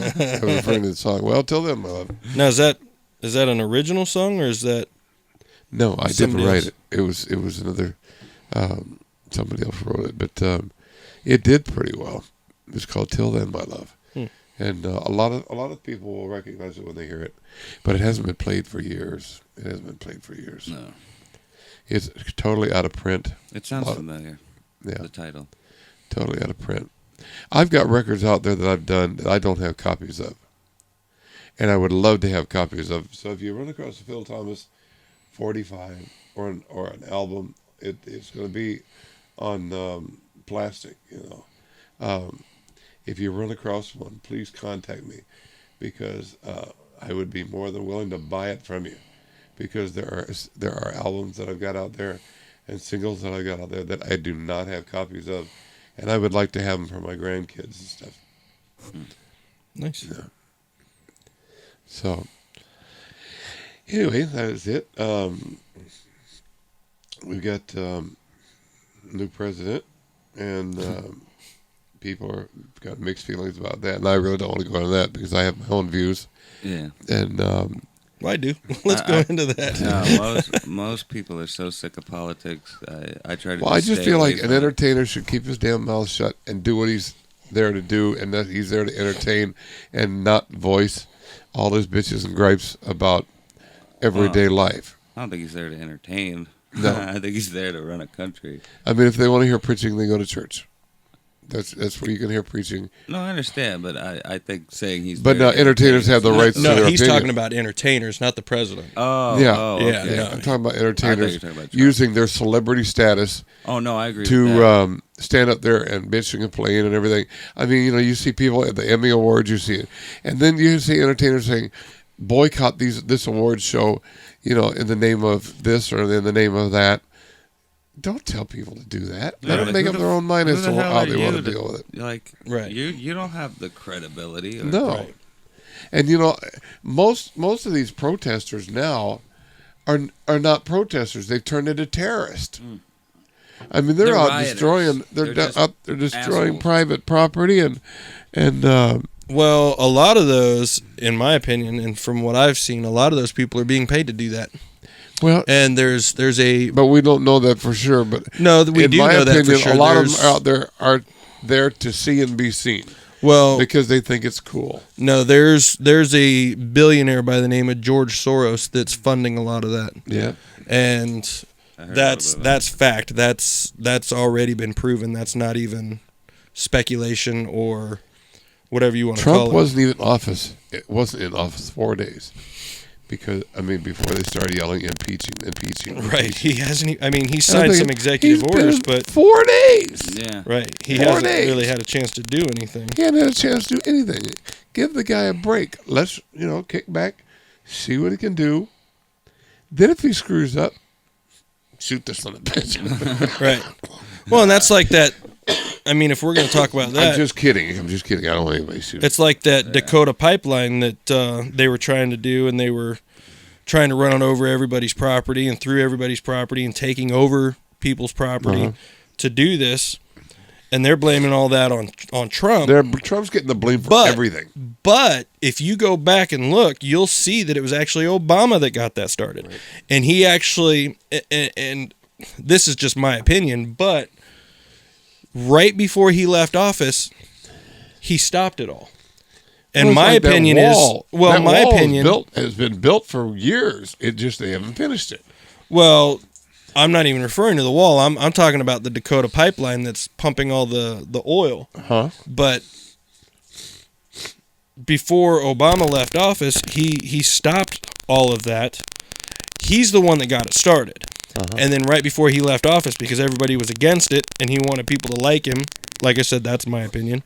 to the song. Well, "Till Then, My Love." Now, is that an original song, or is that... No, I didn't Somebody write else. it. It was another somebody else wrote it, but it did pretty well. It's called "Till Then, My Love," and a lot of people will recognize it when they hear it, but it hasn't been played for years. It hasn't been played for years. No. It's totally out of print. It sounds Well, familiar. Yeah, The title. totally out of print. I've got records out there that I've done that I don't have copies of, and I would love to have copies of. So if you run across a Phil Thomas 45 or an album, it's going to be on plastic. If you run across one, please contact me, because I would be more than willing to buy it from you, because there are albums that I've got out there and singles that I got out there that I do not have copies of, and I would like to have them for my grandkids and stuff. Nice. So anyway, that is it. We've got new president, and people are got mixed feelings about that, and I really don't want to go into that because I have my own views. Yeah. And Well, I do. Let's go into that. No, most people are so sick of politics. I try to. well, I just stay feel away like an from it. entertainer should keep his damn mouth shut and do what he's there to do, and that he's there to entertain and not voice all his bitches and gripes about everyday life. I don't think he's there to entertain. No. I think he's there to run a country. I mean, if they want to hear preaching, they go to church. That's where you can hear preaching. No, I understand, but I think saying he's. But there now to entertainers entertain have the is not- rights to No, their he's opinion. talking about entertainers, not the president. Oh, Yeah. oh, Yeah, okay. yeah. I'm talking about I thought you were entertainers talking about Trump. using their celebrity status Oh no, I agree with to that. stand up there and bitch and complain and everything. I mean, you see people at the Emmy Awards, you see it, and then you see entertainers saying, boycott this award show, in the name of this or in the name of that. Don't tell people to do that. Let Yeah, them make who up the- their own mind who as the to hell how are they want you to deal with it. Like, Right. You don't have the credibility. Or, No. Right. And most of these protesters now are not protesters. They've turned into terrorists. I mean, they're They're out rioters. destroying. They're They're just they're destroying assholes. private property and Well, a lot of those, in my opinion, and from what I've seen, a lot of those people are being paid to do that. well, And there's a but we don't know that for sure. But no, we in do my know opinion, that for sure. a lot of them There's- out there are there to see and be seen Well, because they think it's cool. no, there's a billionaire by the name of George Soros that's funding a lot of that, Yeah. and I heard a that's little bit of fact. That's already been proven. That's not even speculation or whatever you want to call Trump it. wasn't even office. It wasn't in office 4 days because before they started yelling impeaching. Right. He hasn't. He And I'm signed some thinking, executive he's been orders, in but 4 days. that. Yeah. right, he 4 hasn't days. really had a chance to do anything. He hadn't had a chance to do anything. Give the guy a break. Let's, kick back, see what he can do. Then if he screws up, shoot this son of a bitch. Right. Well, and that's like that. I mean, if we're going to talk about I'm that, just kidding. I don't want anybody shooting. it's like that Dakota pipeline that they were trying to do, and they were trying to run over everybody's property and through everybody's property and taking over people's property to do this. And they're blaming all that on Trump. Trump's getting the blame for But- everything. But if you go back and look, you'll see that it was actually Obama that got that started. Right. And he actually, and this is just my opinion, but right before he left office, he stopped it all. And Well, it's my like that opinion wall- is, well, that my wall is opinion, has been built for years. It just they haven't finished it. well, I'm not even referring to the wall. I'm talking about the Dakota pipeline that's pumping all the oil. Huh? But before Obama left office, he stopped all of that. He's the one that got it started. And then right before he left office, because everybody was against it and he wanted people to like him, like I said, that's my opinion.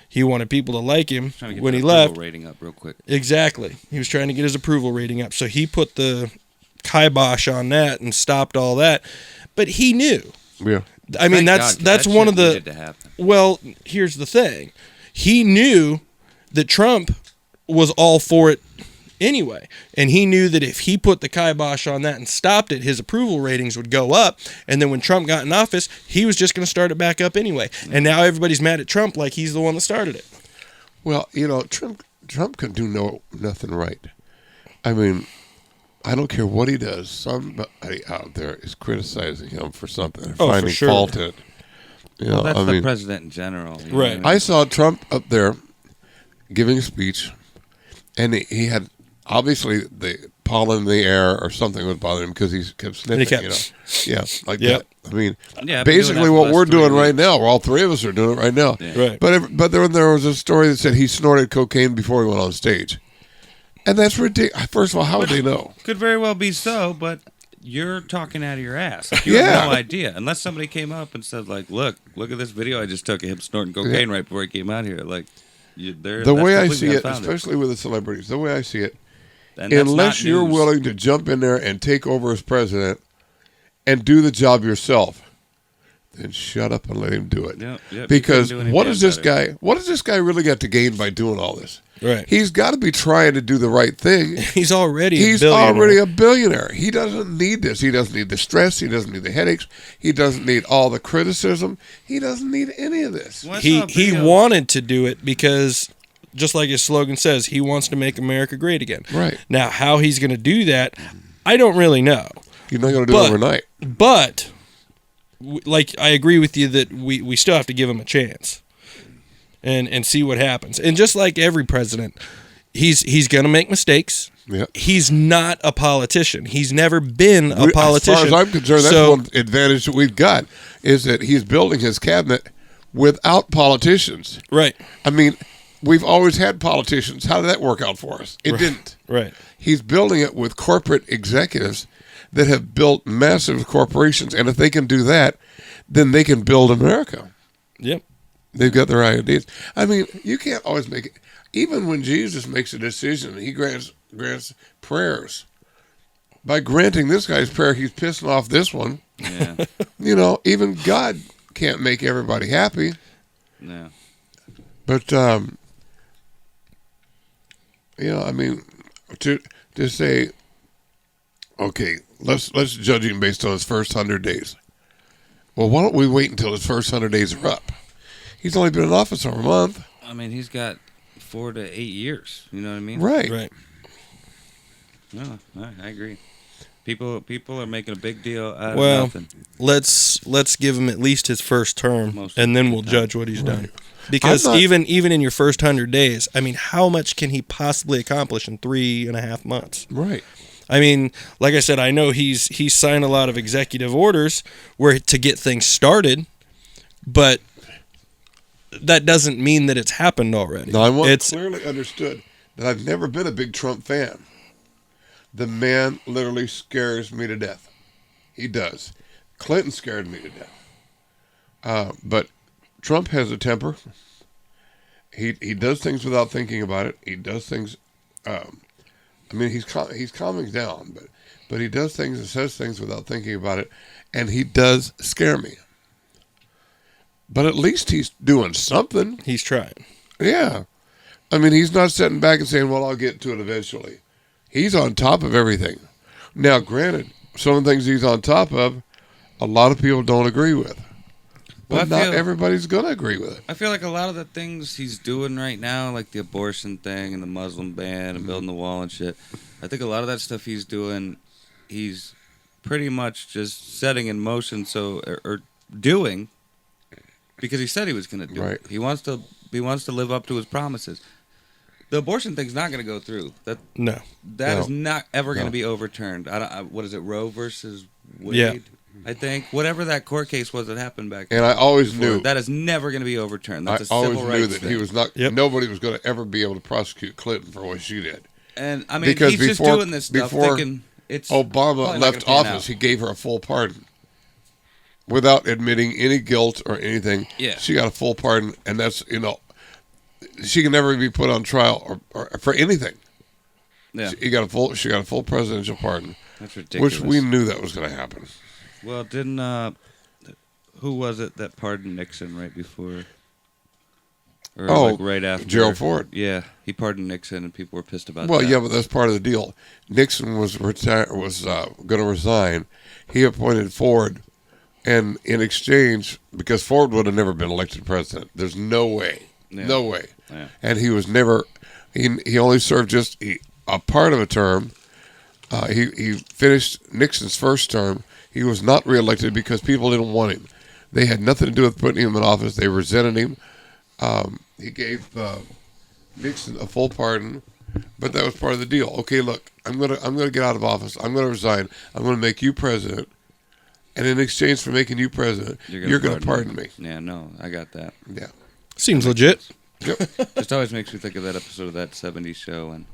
He wanted people to like him Trying to get when that he approval left. rating up real quick. Exactly. He was trying to get his approval rating up. So he put the kibosh on that and stopped all that. But he knew. Yeah. I mean, Thank that's God, 'cause that's that one shit of the needed to happen. well, here's the thing. He knew that Trump was all for it anyway. And he knew that if he put the kibosh on that and stopped it, his approval ratings would go up. And then when Trump got in office, he was just going to start it back up anyway. And now everybody's mad at Trump like he's the one that started it. Well, Trump can do nothing right. I mean, I don't care what he does. Somebody out there is criticizing him for something, for finding sure. fault in it. You know, Well, that's I the mean, president in general. you know Right. what I mean? I saw Trump up there giving a speech, and he had obviously the pollen in the air or something was bothering him because he kept sniffing. And he kept- you know, yeah, like Yep. that. I mean, Yeah, I've been doing that basically for what the we're last 3 doing right weeks. now, all three of us are doing it right now. Yeah. Right. But there was a story that said he snorted cocaine before he went on stage, and that's ridiculous. First of all, how would they know? Could very well be so, but you're talking out of your ass. Like, you Yeah. have no idea. Unless somebody came up and said, like, look at this video I just took of him snorting cocaine right before he came out here. Like, The way I see it, especially with the celebrities, the way I see it, unless you're willing to jump in there and take over as president and do the job yourself, then shut up and let him do it. Because what does this guy really got to gain by doing all this? Right. He's got to be trying to do the right thing. He's already He's a billionaire. already a billionaire. He doesn't need this. He doesn't need the stress. He doesn't need the headaches. He doesn't need all the criticism. He doesn't need any of this. He wanted to do it because, just like his slogan says, he wants to make America great again. Right. Now, how he's going to do that, I don't really know. You're not going to do it overnight. But, like, I agree with you that we still have to give him a chance and see what happens. And just like every president, he's going to make mistakes. Yeah. He's not a politician. He's never been a politician. As far as I'm concerned, that's one advantage that we've got is that he's building his cabinet without politicians. Right. I mean, we've always had politicians. How did that work out for us? It didn't. Right. He's building it with corporate executives that have built massive corporations, and if they can do that, then they can build America. Yep. They've got their ideas. I mean, you can't always make it. Even when Jesus makes a decision, he grants prayers. By granting this guy's prayer, he's pissing off this one. Yeah. You know, even God can't make everybody happy. Yeah. But, you know, I mean, to say, okay, let's judge him based on his first 100 days. Well, why don't we wait until his first 100 days are up? He's only been in office for a month. I mean, he's got 4 to 8 years. You know what I mean? Right. Right. No, I agree. People are making a big deal out Well, of nothing. Let's give him at least his first term, Most and then of we'll the judge what he's done. Because I'm not- even in your first 100 days, I mean, how much can he possibly accomplish in 3.5 months? Right. I mean, like I said, I know he's signed a lot of executive orders where to get things started, but that doesn't mean that it's happened already. Now, I want It's clearly understood that I've never been a big Trump fan. The man literally scares me to death. He does. Clinton scared me to death. But Trump has a temper. He does things without thinking about it. He does things. I mean, he's calming down, but he does things and says things without thinking about it, and he does scare me. But at least he's doing something. he's trying. Yeah. I mean, he's not sitting back and saying, well, I'll get to it eventually. He's on top of everything. Now, granted, some of the things he's on top of, a lot of people don't agree with. But Well, not everybody's going to agree with it. I feel like a lot of the things he's doing right now, like the abortion thing and the Muslim ban and building the wall and shit, I think a lot of that stuff he's doing, he's pretty much just setting in motion or doing because he said he was going to do Right. it. He wants to live up to his promises. The abortion thing's not going to go through. That No. is not ever going No. to be overturned. What is it, Roe versus Wade? Yeah. I think whatever that court case was that happened back. And I always before, knew that is never going to be overturned. That's a I always civil knew rights that thing. he was not. Yep. Nobody was going to ever be able to prosecute Clinton for what she did. And I mean, Because he's just before- doing this stuff before thinking it's Obama probably not left gonna pan office, out. he gave her a full pardon without admitting any guilt or anything. Yeah. She got a full pardon, and that's she can never be put on trial or for anything. Yeah, She got a full presidential pardon, that's ridiculous. which we knew that was going to happen. Well, didn't who was it that pardoned Nixon right before? Or like right after Gerald Ford. Yeah, he pardoned Nixon, and people were pissed about Well, that. yeah, but that's part of the deal. Nixon was going to resign. He appointed Ford, and in exchange, because Ford would have never been elected president. There's no way, Yeah. no way. Yeah. And he was never. He only served just a part of a term. He finished Nixon's first term. He was not reelected because people didn't want him. They had nothing to do with putting him in office. They resented him. He gave Nixon a full pardon, but that was part of the deal. Okay, look, I'm gonna get out of office. I'm gonna resign. I'm gonna make you president, and in exchange for making you president, you're gonna pardon me. Yeah, no, I got that. Yeah. Seems legit. Yep. Just always makes me think of that episode of that '70s show when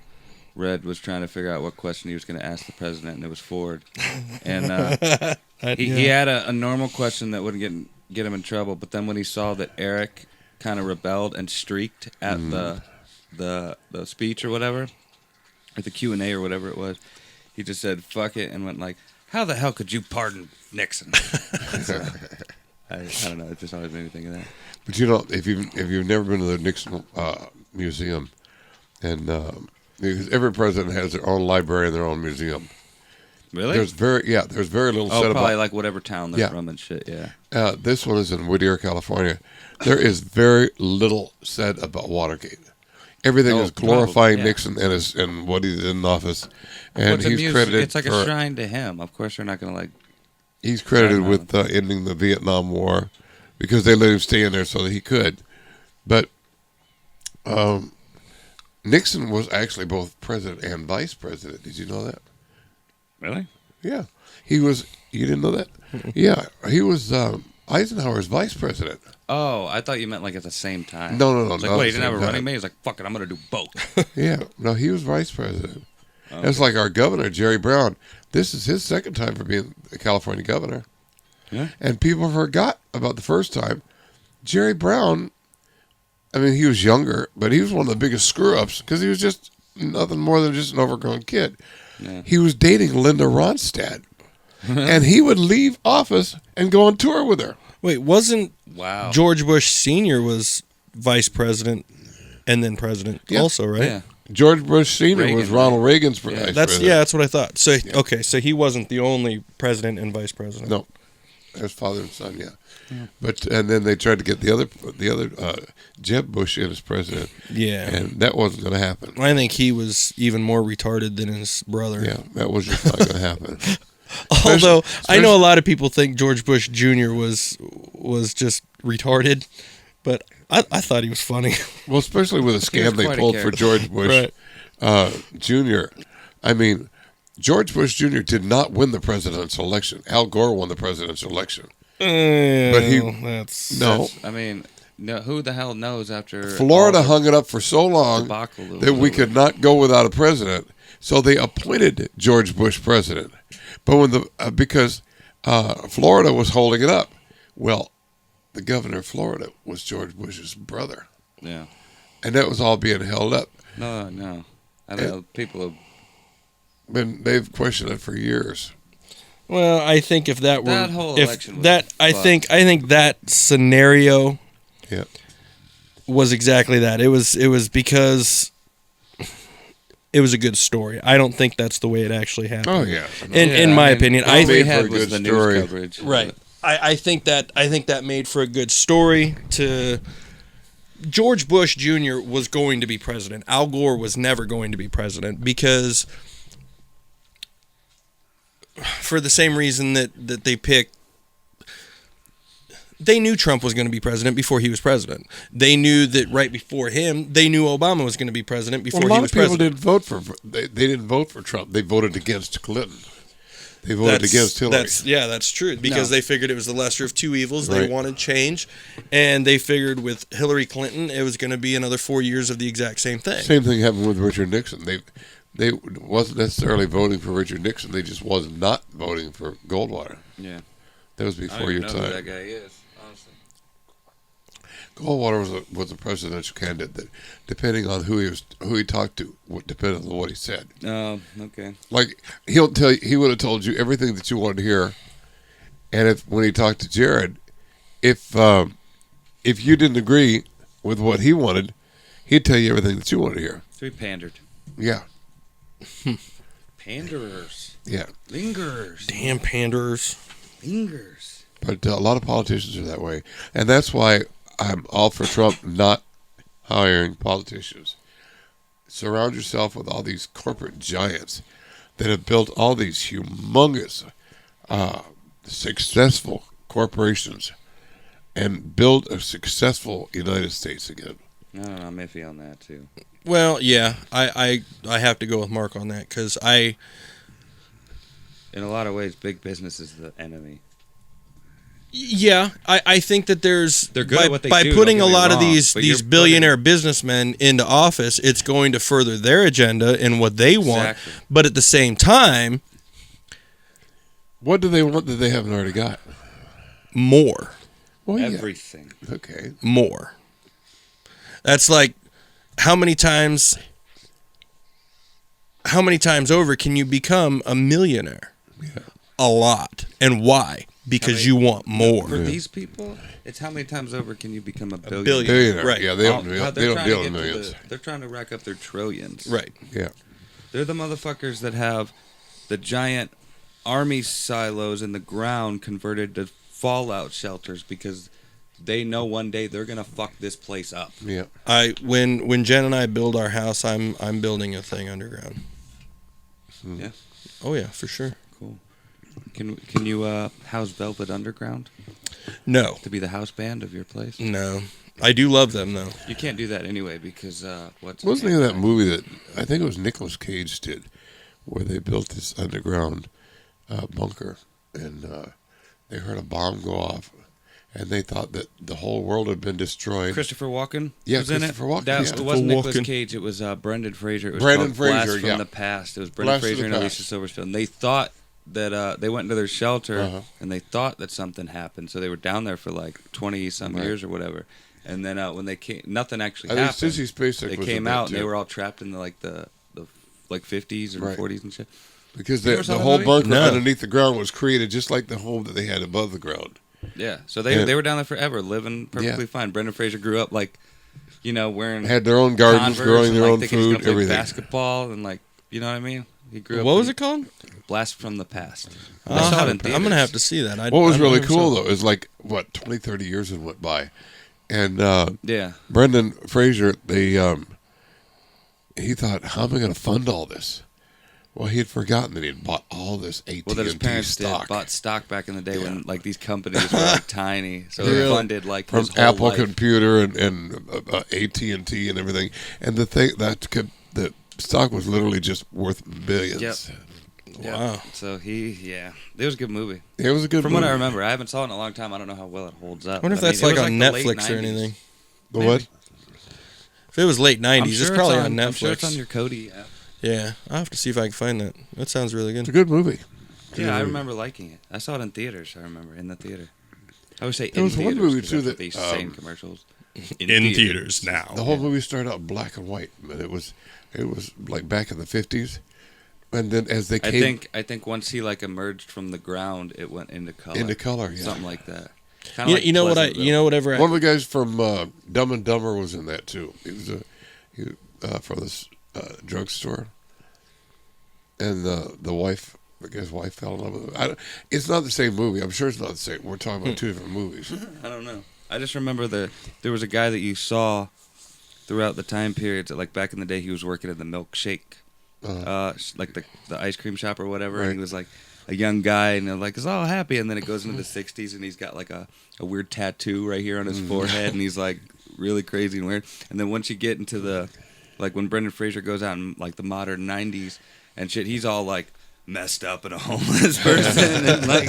Red was trying to figure out what question he was going to ask the president, and it was Ford. And he had a normal question that wouldn't get him in trouble, but then when he saw that Eric kind of rebelled and streaked at the speech or whatever, at the Q&A or whatever it was, he just said "fuck it" and went like, "How the hell could you pardon Nixon?" So, I don't know. It just always made me think of that. But if you've never been to the Nixon museum, and because every president has their own library and their own museum. Really? There's very little said probably about. like whatever town they're Yeah. from and shit. Yeah. This one is in Whittier, California. There is very little said about Watergate. Everything is glorifying yeah. Nixon and what he did in office, and Well, he's credited. It's like for, a shrine to him. Of course, they're not going to like. He's credited China. with ending the Vietnam War because they let him stay in there so that he could. But Nixon was actually both president and vice president. Did you know that? Really? Yeah, he was. You didn't know that? Yeah, he was Eisenhower's vice president. Oh, I thought you meant like at the same time. No. It's like, not wait, at he the didn't have a same running time. mate. He's like, fuck it, I'm going to do both. Yeah, no, he was vice president. Okay. That's like our governor, Jerry Brown. This is his second time for being the California governor. Yeah. And people forgot about the first time. Jerry Brown, I mean, he was younger, but he was one of the biggest screw-ups because he was just nothing more than just an overgrown kid. Yeah. He was dating Linda Ronstadt, and he would leave office and go on tour with her. Wait, wasn't Wow. George Bush Sr. was vice president and then president Yeah. also, right? Yeah. George Bush Sr. was Reagan, Ronald Reagan's vice That's president. that's what I thought. So okay, so he wasn't the only president and vice president. No, as father and son, yeah. But and then they tried to get the other Jeb Bush in as president, Yeah. and that wasn't going to happen. I think he was even more retarded than his brother. Yeah, that was just not going to happen. Although I know a lot of people think George Bush Jr. was just retarded, but I thought he was funny. Well, especially with the scam they quite a pulled for character. George Bush Jr. I mean, George Bush Jr. did not win the presidential election. Al Gore won the presidential election. But he- that's No, I mean, no, who the hell knows after Florida all the hung it up for so long debacle that we could not go without a president. So they appointed George Bush president. But when because Florida was holding it up, well, the governor of Florida was George Bush's brother, Yeah. and that was all being held up. No. I don't know. People have. They've questioned it for years. well, I think if that were That whole if election was that I fucked. think that scenario Yeah. was exactly that. It was because it was a good story. I don't think that's the way it actually happened. Oh yeah. In my opinion, all I we made had for a was good the story. news coverage. right. I think that made for a good story. To George Bush Jr. was going to be president. Al Gore was never going to be president because, for the same reason that they picked. They knew Trump was going to be president before he was president. They knew that right before him, they knew Obama was going to be president before Well, a he lot was of people president. didn't vote for. They didn't vote for Trump. They voted against Clinton. They voted against Hillary. That's true because they figured it was the lesser of two evils. They Right. wanted change, and they figured with Hillary Clinton, it was going to be another 4 years of the exact same thing. Same thing happened with Richard Nixon. They wasn't necessarily voting for Richard Nixon. They just was not voting for Goldwater. Yeah. That was I don't before even your know who that time. guy is, honestly. Goldwater was a presidential candidate that, depending on who he talked to, would depend on what he said. Oh, okay. Like he would have told you everything that you wanted to hear, and when he talked to Jared, if you didn't agree with what he wanted, he'd tell you everything that you wanted to hear. So he pandered. Yeah, Panderers. yeah. Lingerers. Damn panderers. Lingers. But a lot of politicians are that way, and that's why I'm all for Trump not hiring politicians. Surround yourself with all these corporate giants that have built all these humongous, successful corporations, and build a successful United States again. I don't know. I'm iffy on that, too. Well, yeah, I have to go with Mark on that because In a lot of ways, big business is the enemy. I think that there's They're good by, at what they by do, putting a don't get me lot of wrong, these but you're billionaire businessmen into office, it's going to further their agenda and what they want. Exactly. But at the same time, What do they want that they haven't already got? more. Well, yeah. Everything. Okay. More. That's like how many times over can you become a millionaire? Yeah. A lot. And why? Because you want more. For these people, it's how many times over can you become a billionaire? billion. Billionaire. Right. Yeah, they don't, They're they don't trying deal to in get to millions. they're trying to rack up their trillions. Right. Yeah. They're the motherfuckers that have the giant army silos in the ground converted to fallout shelters because they know one day they're gonna fuck this place up. Yeah. When Jen and I build our house, I'm building a thing underground. Yeah. Oh yeah, for sure. Cool. Can you house Velvet Underground No. to be the house band of your place? No. I do love them though. You can't do that anyway because what's Wasn't there that movie that I think it was Nicolas Cage did, where they built this underground bunker, and they heard a bomb go off, and they thought that the whole world had been destroyed. Christopher Walken Yeah, was in Christopher it? Walken, That yeah. it wasn't Nicolas Walken. Cage. It was Brendan Fraser. It was Brendan called Blast Fraser, from yeah. the Past. It was Brendan Blast from Fraser the and Past. Alicia Silverstone. They thought that they went into their shelter Uh-huh. and they thought that something happened, so they were down there for like 20 some Right. years or whatever. And then when they came, nothing actually I think happened. Sissy Spacek They was came in that, out and they too. were all trapped in the 50s and Right. 40s and shit. Because You the ever saw that whole movie? bunker No. underneath the ground was created just like the home that they had above the ground. Yeah, so they Yeah. were down there forever, living perfectly fine. Brendan Fraser grew up wearing Had their own gardens, Converse growing and, their own thinking he's food, gonna play everything. basketball and you know what I mean. He grew up. What was it called? Blast from the Past. I I'll saw have it in to- I'm gonna theaters. have to see that. What was really never cool, saw it. though, is 20, 30 years had went by. And Yeah, Brendan Fraser, he thought, how am I going to fund all this? Well, he had forgotten that he had bought all this AT&T well, that his parents stock bought stock back in the day Yeah. when these companies were tiny, so Really? they funded from his whole Apple life. Computer and AT&T and everything. And the stock was literally just worth billions. Yep. Yeah. Wow. So it was a good movie. It was a good From movie. what I remember, I haven't saw it in a long time. I don't know how well it holds up. I wonder if I mean, that's it was on the late Netflix or 90s. anything. The what? If it was late I'm 90s, sure it's probably on Netflix. I'm sure it's on your Kodi app. Yeah, I'll have to see if I can find that. That sounds really It's a good. good movie. Yeah, I remember liking it. I saw it in theaters. I remember in the theater. I would say There in was one theaters, movie, 'cause too, that's what that, they say in commercials. now. The whole movie started out black and white, but it was like back in the 50s. And then as they came I think once he emerged from the ground, it went into color. into color, yeah. Something like that. Kinda You know what Pleasantville. whatever. One of the guys from Dumb and Dumber was in that too. He was from this drugstore. and the wife, I guess, wife fell in love with him. It's not the same movie. I'm sure it's not the same. We're talking about two different movies. I don't know. I just remember there was a guy that you saw throughout the time periods. Like back in the day, he was working at the milkshake, like the ice cream shop or whatever. Right. And he was like a young guy, and they're like, it's all happy. And then it goes into the 60s, and he's got like a weird tattoo right here on his forehead, and he's like really crazy and weird. And then once you get into the, like when Brendan Fraser goes out in like the modern 90s and shit, he's all like messed up and a homeless person. And like,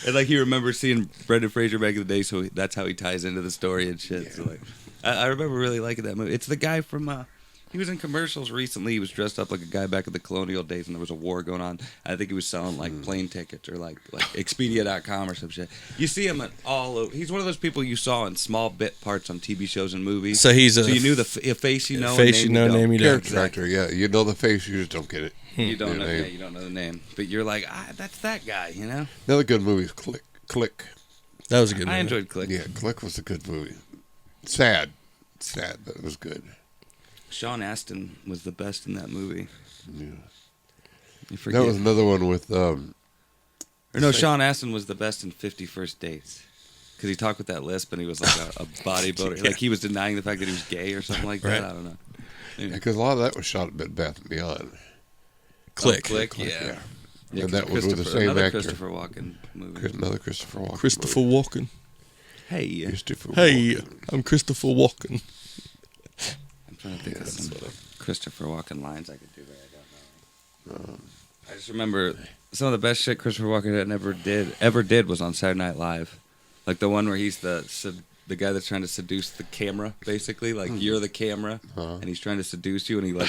and like he remembers seeing Brendan Fraser back in the day, so that's how he ties into the story and shit. So like, I remember really liking that movie. It's the guy from, he was in commercials recently. He was dressed up like a guy back in the colonial days, and there was a war going on. I think he was selling like plane tickets or like Expedia.com or some shit. You see him at all over. He's one of those people you saw in small bit parts on TV shows and movies. So he's you knew the face you know, face you know, name you don't. Character actor, yeah. You know the face, you just don't get it. You don't know. name. Yeah, you don't know the name, but you're like, that's that guy. You know. Another good movie is Click. That was a good movie. I enjoyed Click. Yeah, Click was a good movie. Sad, but it was good. Sean Astin was the best in that movie. Yeah. You forget. That was another one with. Or no, Sean Astin was the best in 50 First Dates. Because he talked with that lisp and he was like a bodybuilder. Like he was denying the fact that he was gay or something like that. Right. I don't know. Because a lot of that was shot at Bed Bath & Beyond. Click. Click, Yeah. yeah. And that was with the same another actor. Christopher Walken movie. Another Christopher Walken. Christopher movie. Walken. Hey, Christopher Hey, Walken. I'm Christopher Walken. I'm trying to think of some Christopher Walken lines I could do, but I don't know. I just remember some of the best shit Christopher Walken ever did was on Saturday Night Live, like the one where he's the guy that's trying to seduce the camera, basically. Like you're the camera, and he's trying to seduce you, and he like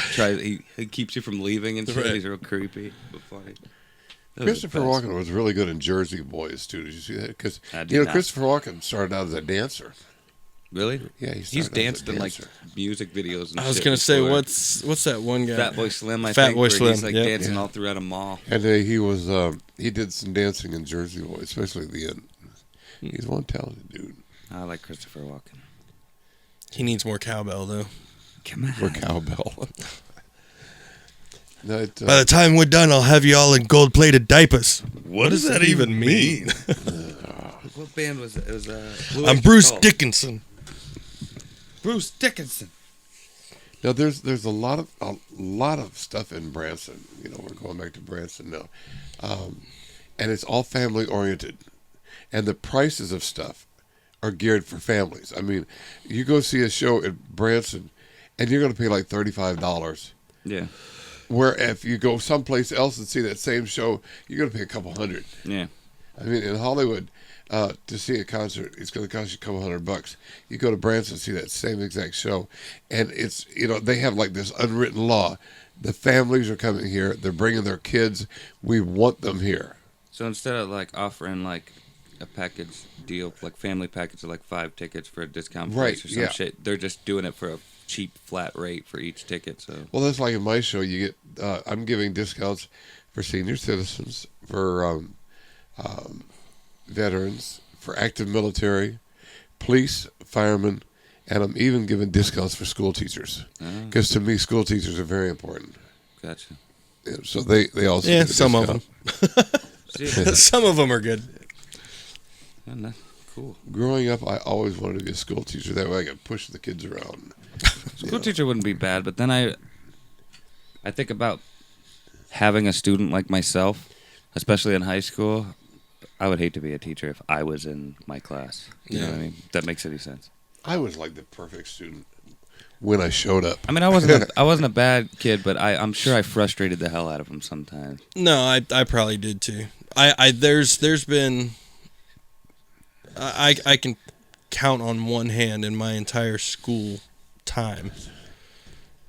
he keeps you from leaving and shit. Right. He's real creepy but funny. That was the Christopher best. Walken was really good in Jersey Boys too. Did you see that? Because I did not. Christopher Walken started out as a dancer. Really? Yeah, He's started out as a danced in like dancer. music videos. And I was shit gonna say, before. what's that one guy? Fat Boy Slim? I Fat think, Boy where Slim, He's like yep. dancing Yeah. all throughout a mall. And he did some dancing in Jersey Boys, especially at the end. He's one talented dude. I like Christopher Walken. He needs more cowbell though. Come on. For cowbell. No, By the time we're done, I'll have you all in gold-plated diapers. What does that even mean? What band was it? It was Blue I'm Oyster Bruce Cult. Dickinson. Bruce Dickinson. now there's a lot of stuff in Branson. You know, we're going back to Branson now, and it's all family oriented, and the prices of stuff are geared for families. I mean, you go see a show in Branson, and you're going to pay like $35. Yeah. Where if you go someplace else and see that same show, you're going to pay a couple hundred. Yeah. I mean, in Hollywood, to see a concert, it's going to cost you a couple $100. You go to Branson and see that same exact show, and it's, they have like this unwritten law. The families are coming here. They're bringing their kids. We want them here. So instead of like offering like a package deal, like family package of like 5 tickets for a discount price Right, or some yeah. shit, they're just doing it for a cheap flat rate for each ticket. So Well, that's like in my show. You get, I'm giving discounts for senior citizens, for veterans, for active military, police, firemen, and I'm even giving discounts for school teachers. Because to me, school teachers are very important. gotcha. Yeah, so they also Yeah, get a some of discount. See, Some of them are good. cool. Growing up, I always wanted to be a school teacher. That way I could push the kids around. School teacher wouldn't be bad, but then I think about having a student like myself, especially in high school. I would hate to be a teacher if I was in my class. You know what I mean? If that makes any sense. I was like the perfect student when I showed up. I mean, I wasn't a bad kid, but I'm sure I frustrated the hell out of him sometimes. No, I probably did too. There's been I can count on one hand in my entire school time.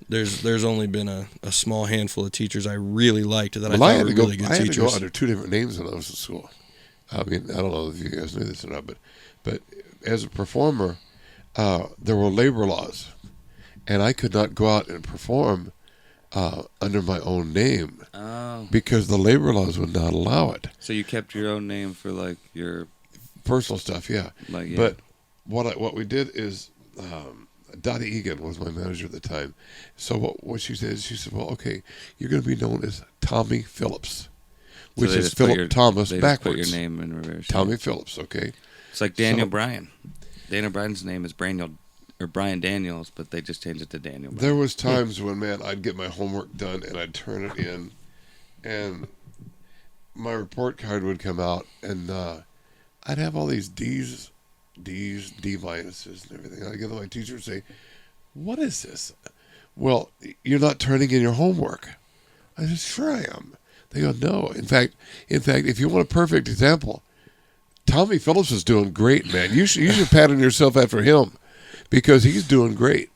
There's only been a small handful of teachers I really liked that I thought were really good I had to go teachers. under 2 different names when I was in school. I mean, I don't know if you guys knew this or not, but as a performer, there were labor laws, and I could not go out and perform under my own name Oh, because the labor laws would not allow it. so you kept your own name for like your Personal stuff, yeah. like yeah. But what we did is Dottie Egan was my manager at the time. So what she said, well, okay, you're going to be known as Tommy Phillips, which is Philip Thomas they backwards. Just put your name in reverse. Tommy Phillips, okay. It's like Daniel Bryan. Daniel Bryan's name is Brian Daniels, but they just changed it to Daniel Bryan. There was times when, man, I'd get my homework done and I'd turn it in, and my report card would come out, and I'd have all these D's, D minuses and everything. I'd get to my teacher and say, "What is this?" "Well, you're not turning in your homework." I said, "Sure I am." They go, "No. In fact, if you want a perfect example, Tommy Phillips is doing great, man. You should pattern yourself after him because he's doing great."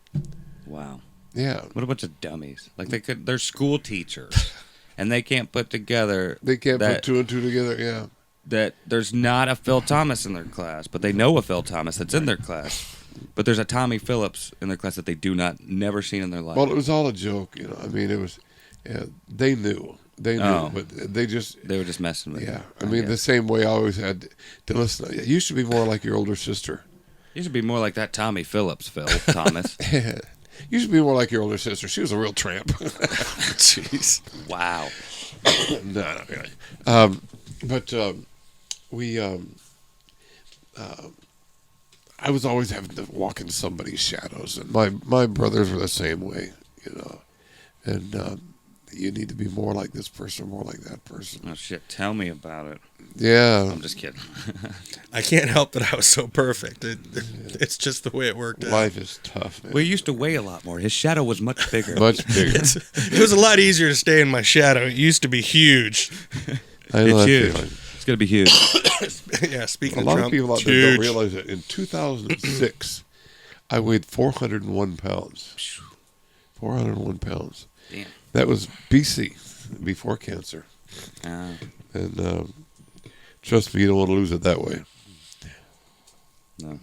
Wow. Yeah. What a bunch of dummies. Like they're school teachers, and they can't put together. They can't put two and two together. Yeah. That there's not a Phil Thomas in their class, but they know a Phil Thomas that's in their class. But there's a Tommy Phillips in their class that they never seen in their life. Well, it was all a joke, you know. I mean, it was. Yeah, they knew, but they were just messing with. Yeah, I mean, the same way I always had to listen. You should be more like your older sister. You should be more like that Tommy Phillips, Phil Thomas. You should be more like your older sister. She was a real tramp. Jeez. Wow. No, really. I was always having to walk in somebody's shadows, and my brothers were the same way, you know. And you need to be more like this person, more like that person. Oh shit! Tell me about it. Yeah. I'm just kidding. I can't help that I was so perfect. It's just the way it worked out. Life is tough, man. Well, he used to weigh a lot more. His shadow was much bigger. Much bigger. It was a lot easier to stay in my shadow. It used to be huge. I know It's that huge. feeling. It's gonna be huge. Yeah, speaking A of lot Trump, of people out it's there huge. don't realize that in 2006, I weighed 401 pounds. 401 pounds. Damn. That was BC, before cancer. And trust me, you don't want to lose it that way. No.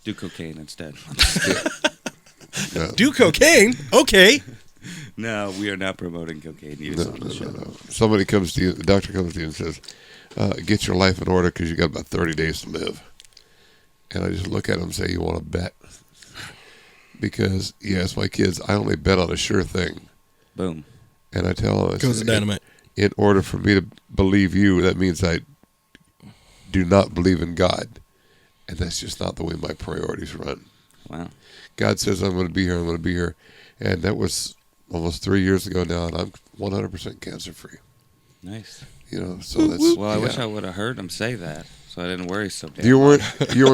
Do cocaine instead. No. Do cocaine? Okay. No, we are not promoting cocaine use on the show. No. Somebody comes to you, the doctor comes to you and says, get your life in order because you got about 30 days to live. And I just look at him and say, you want to bet? Because, yes, my kids, I only bet on a sure thing. Boom. And I tell them, Goes the dynamite. In order for me to believe you, that means I do not believe in God. And that's just not the way my priorities run. Wow. God says I'm going to be here, I'm going to be here. And that was almost 3 years ago now, and I'm 100% cancer-free. Nice. You know, so that's... Well, I wish I would have heard him say that, so I didn't worry so damn You weren't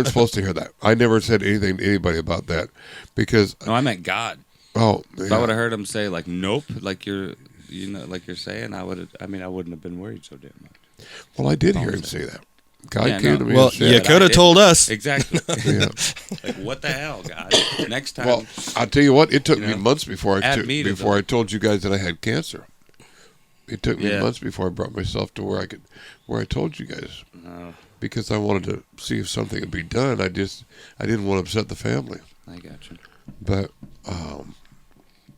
supposed to hear that. I never said anything to anybody about that because... No, I meant God. Oh, If yeah. I would have heard him say, like, nope, like you're saying, I wouldn't have been worried so damn much. Well, I did hear him say that. God Yeah, came no. to me Well, and said... you I could have did. told us. Exactly. Yeah. Like, what the hell, God? Next time. Well, I'll tell you what, it took You me know, months before add me to I told you guys that I had cancer. It took me Yeah. months before I brought myself to where I told you guys. Oh, Because I wanted to see if something could be done. I didn't want to upset the family. I got you. But, I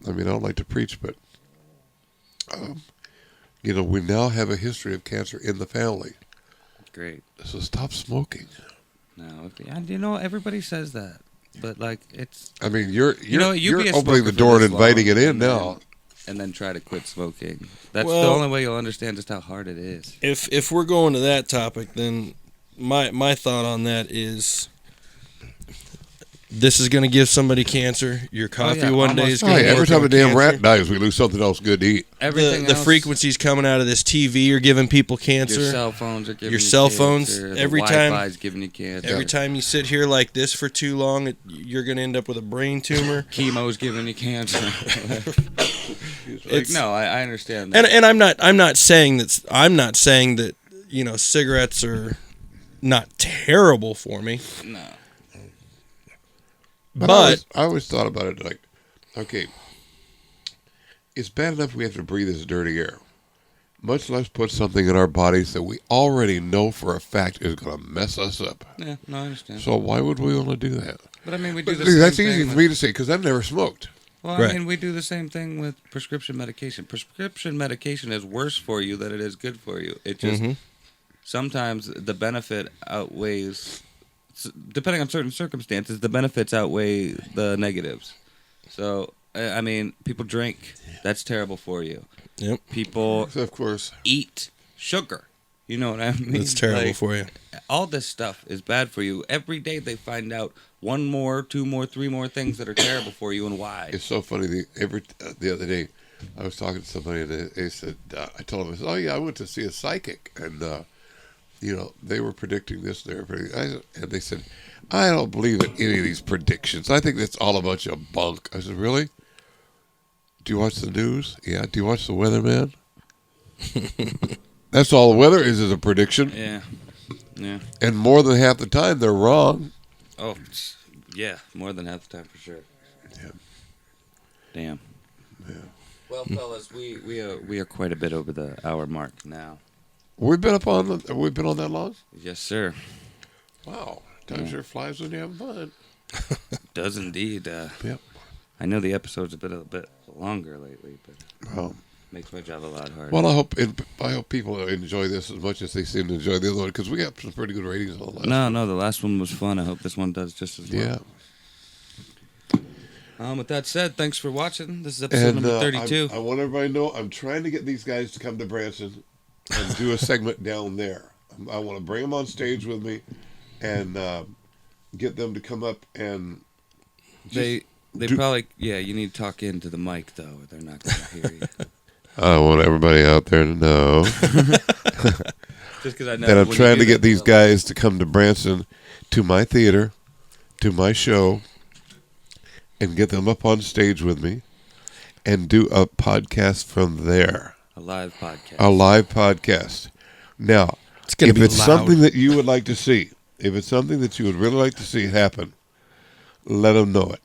mean, I don't like to preach, but, you know, we now have a history of cancer in the family. Great. So stop smoking. No, you know, everybody says that, but like it's. I mean, you're You know, you be a opening smoker the for door and this inviting long, it in and then- now. And then try to quit smoking. That's the Well- only way you'll understand just how hard it is. If we're going to that topic, then my thought on that is this is going to give somebody cancer. Your coffee yeah, one day is almost. going to Hey, every time a damn rat dies, we lose something else good to eat. Everything the else, frequencies coming out of this TV are giving people cancer. Your cell phones are giving Your you cell phones, cancer, every the time- Wi-Fi's giving you cancer. Every time you sit here like this for too long, you're going to end up with a brain tumor. chemo's giving you cancer. Like, It's- no, I understand that. And I'm not saying that you know cigarettes are not terrible for me, no. but I always thought about it like, okay, it's bad enough we have to breathe this dirty air, much less put something in our bodies that we already know for a fact is going to mess us up. Yeah, no, I understand. So why would we want to do that? But I mean, we do But the same that's thing easy with- for me to say because I've never smoked. Well, Right. I mean, we do the same thing with prescription medication. Prescription medication is worse for you than it is good for you. It just sometimes the benefit outweighs depending on certain circumstances, the benefits outweigh the negatives. So, I mean, people drink. That's terrible for you. Yep. People Of course. eat sugar. You know what I mean? It's terrible Like, for you. all this stuff is bad for you. Every day they find out one more, two more, three more things that are terrible for you and why. It's so funny. The other day, I was talking to somebody, and they said, I told them, I said, "Oh yeah, I went to see a psychic, and they were predicting this, and they were predicting." And they said, "I don't believe in any of these predictions. I think that's all a bunch of bunk." I said, "Really? Do you watch the news? Yeah. Do you watch the weatherman? That's all the weather is a prediction, Yeah. and more than half the time they're wrong." Oh, yeah. More than half the time for sure. Yeah. Damn. Yeah. Well, fellas, we are quite a bit over the hour mark now. We've been on that long? Yes, sir. Wow. Time sure flies when you're having fun. Does indeed. Yep. I know the episode's been a bit longer lately, but Well, makes my job a lot harder. well, I hope people enjoy this as much as they seem to enjoy the other one, because we got some pretty good ratings on the last one. No, the last one was fun. I hope this one does just as well. Yeah. With that said, thanks for watching. This is episode number 32. I want everybody to know I'm trying to get these guys to come to Branson and do a segment down there. I want to bring them on stage with me and get them to come up and They probably, you need to talk into the mic, though, or they're not going to hear you. I want everybody out there to know Just because I know that I'm when you trying do to get that, these they'll- guys to come to Branson, to my theater, to my show, and get them up on stage with me and do a podcast from there. A live podcast. A live podcast. Now, It's gonna if be it's loud. something that you would like to see, if it's something that you would really like to see happen, let them know it.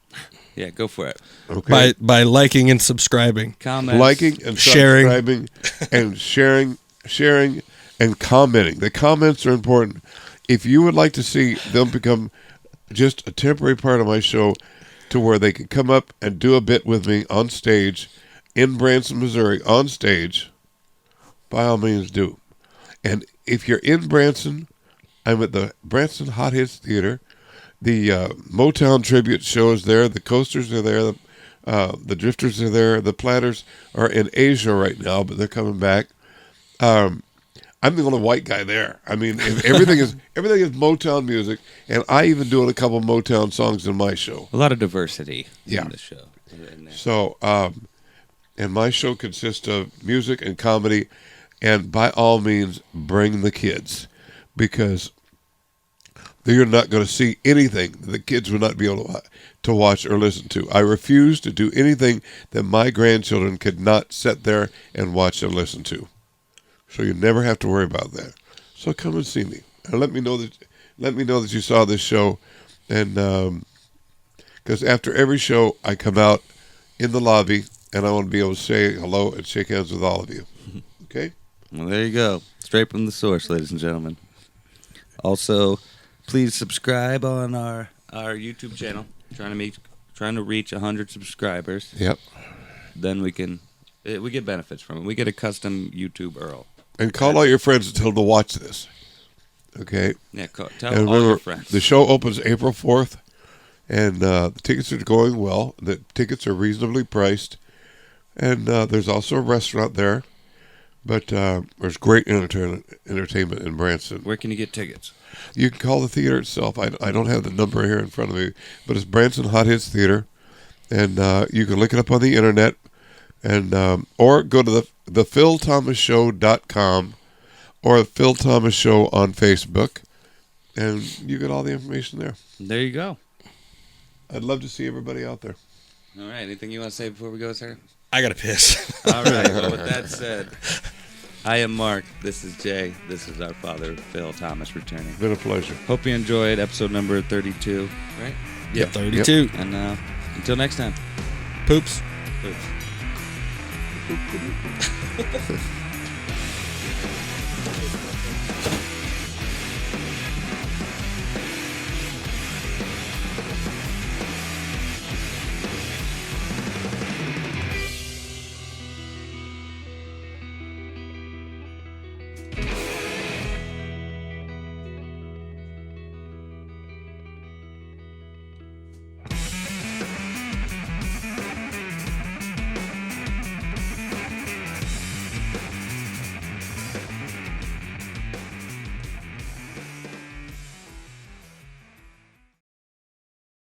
Yeah, go for it. Okay? By liking and subscribing. Comments. Liking and Sharing. subscribing and sharing and commenting. The comments are important. If you would like to see them become just a temporary part of my show to where they can come up and do a bit with me on stage in Branson, Missouri, on stage, by all means do. And if you're in Branson, I'm at the Branson Hot Hits Theater. The Motown tribute show is there. The Coasters are there. The Drifters are there. The Platters are in Asia right now, but they're coming back. I'm the only white guy there. I mean, everything is Motown music, and I even doing a couple Motown songs in my show. A lot of diversity Yeah. in the show. In there. So, and my show consists of music and comedy, and by all means, bring the kids, because you're not going to see anything that the kids would not be able to watch or listen to. I refuse to do anything that my grandchildren could not sit there and watch and listen to. So you never have to worry about that. So come and see me, and let me know that you saw this show, and because after every show I come out in the lobby, and I want to be able to say hello and shake hands with all of you. Okay? Well, there you go. Straight from the source, ladies and gentlemen. Also, please subscribe on our YouTube channel. Trying to reach 100 subscribers. Yep. Then we get benefits from it. We get a custom YouTube URL. And call all your friends and tell them to watch this. Okay? Yeah, tell And all your remember, friends. the show opens April 4th, and the tickets are going well. The tickets are reasonably priced, and there's also a restaurant there. But there's great entertainment in Branson. Where can you get tickets? You can call the theater itself. I don't have the number here in front of me, but it's Branson Hot Hits Theater, and you can look it up on the internet, and or go to the PhilThomasShow.com or Phil Thomas Show on Facebook, and you get all the information there. There you go. I'd love to see everybody out there. All right. Anything you want to say before we go, sir? I gotta piss. All right. Well, with that said, I am Mark. This is Jay. This is our father, Phil Thomas, returning. Been a pleasure. Hope you enjoyed episode number 32. Right? Yeah. 32. And until next time. Poops. Oops.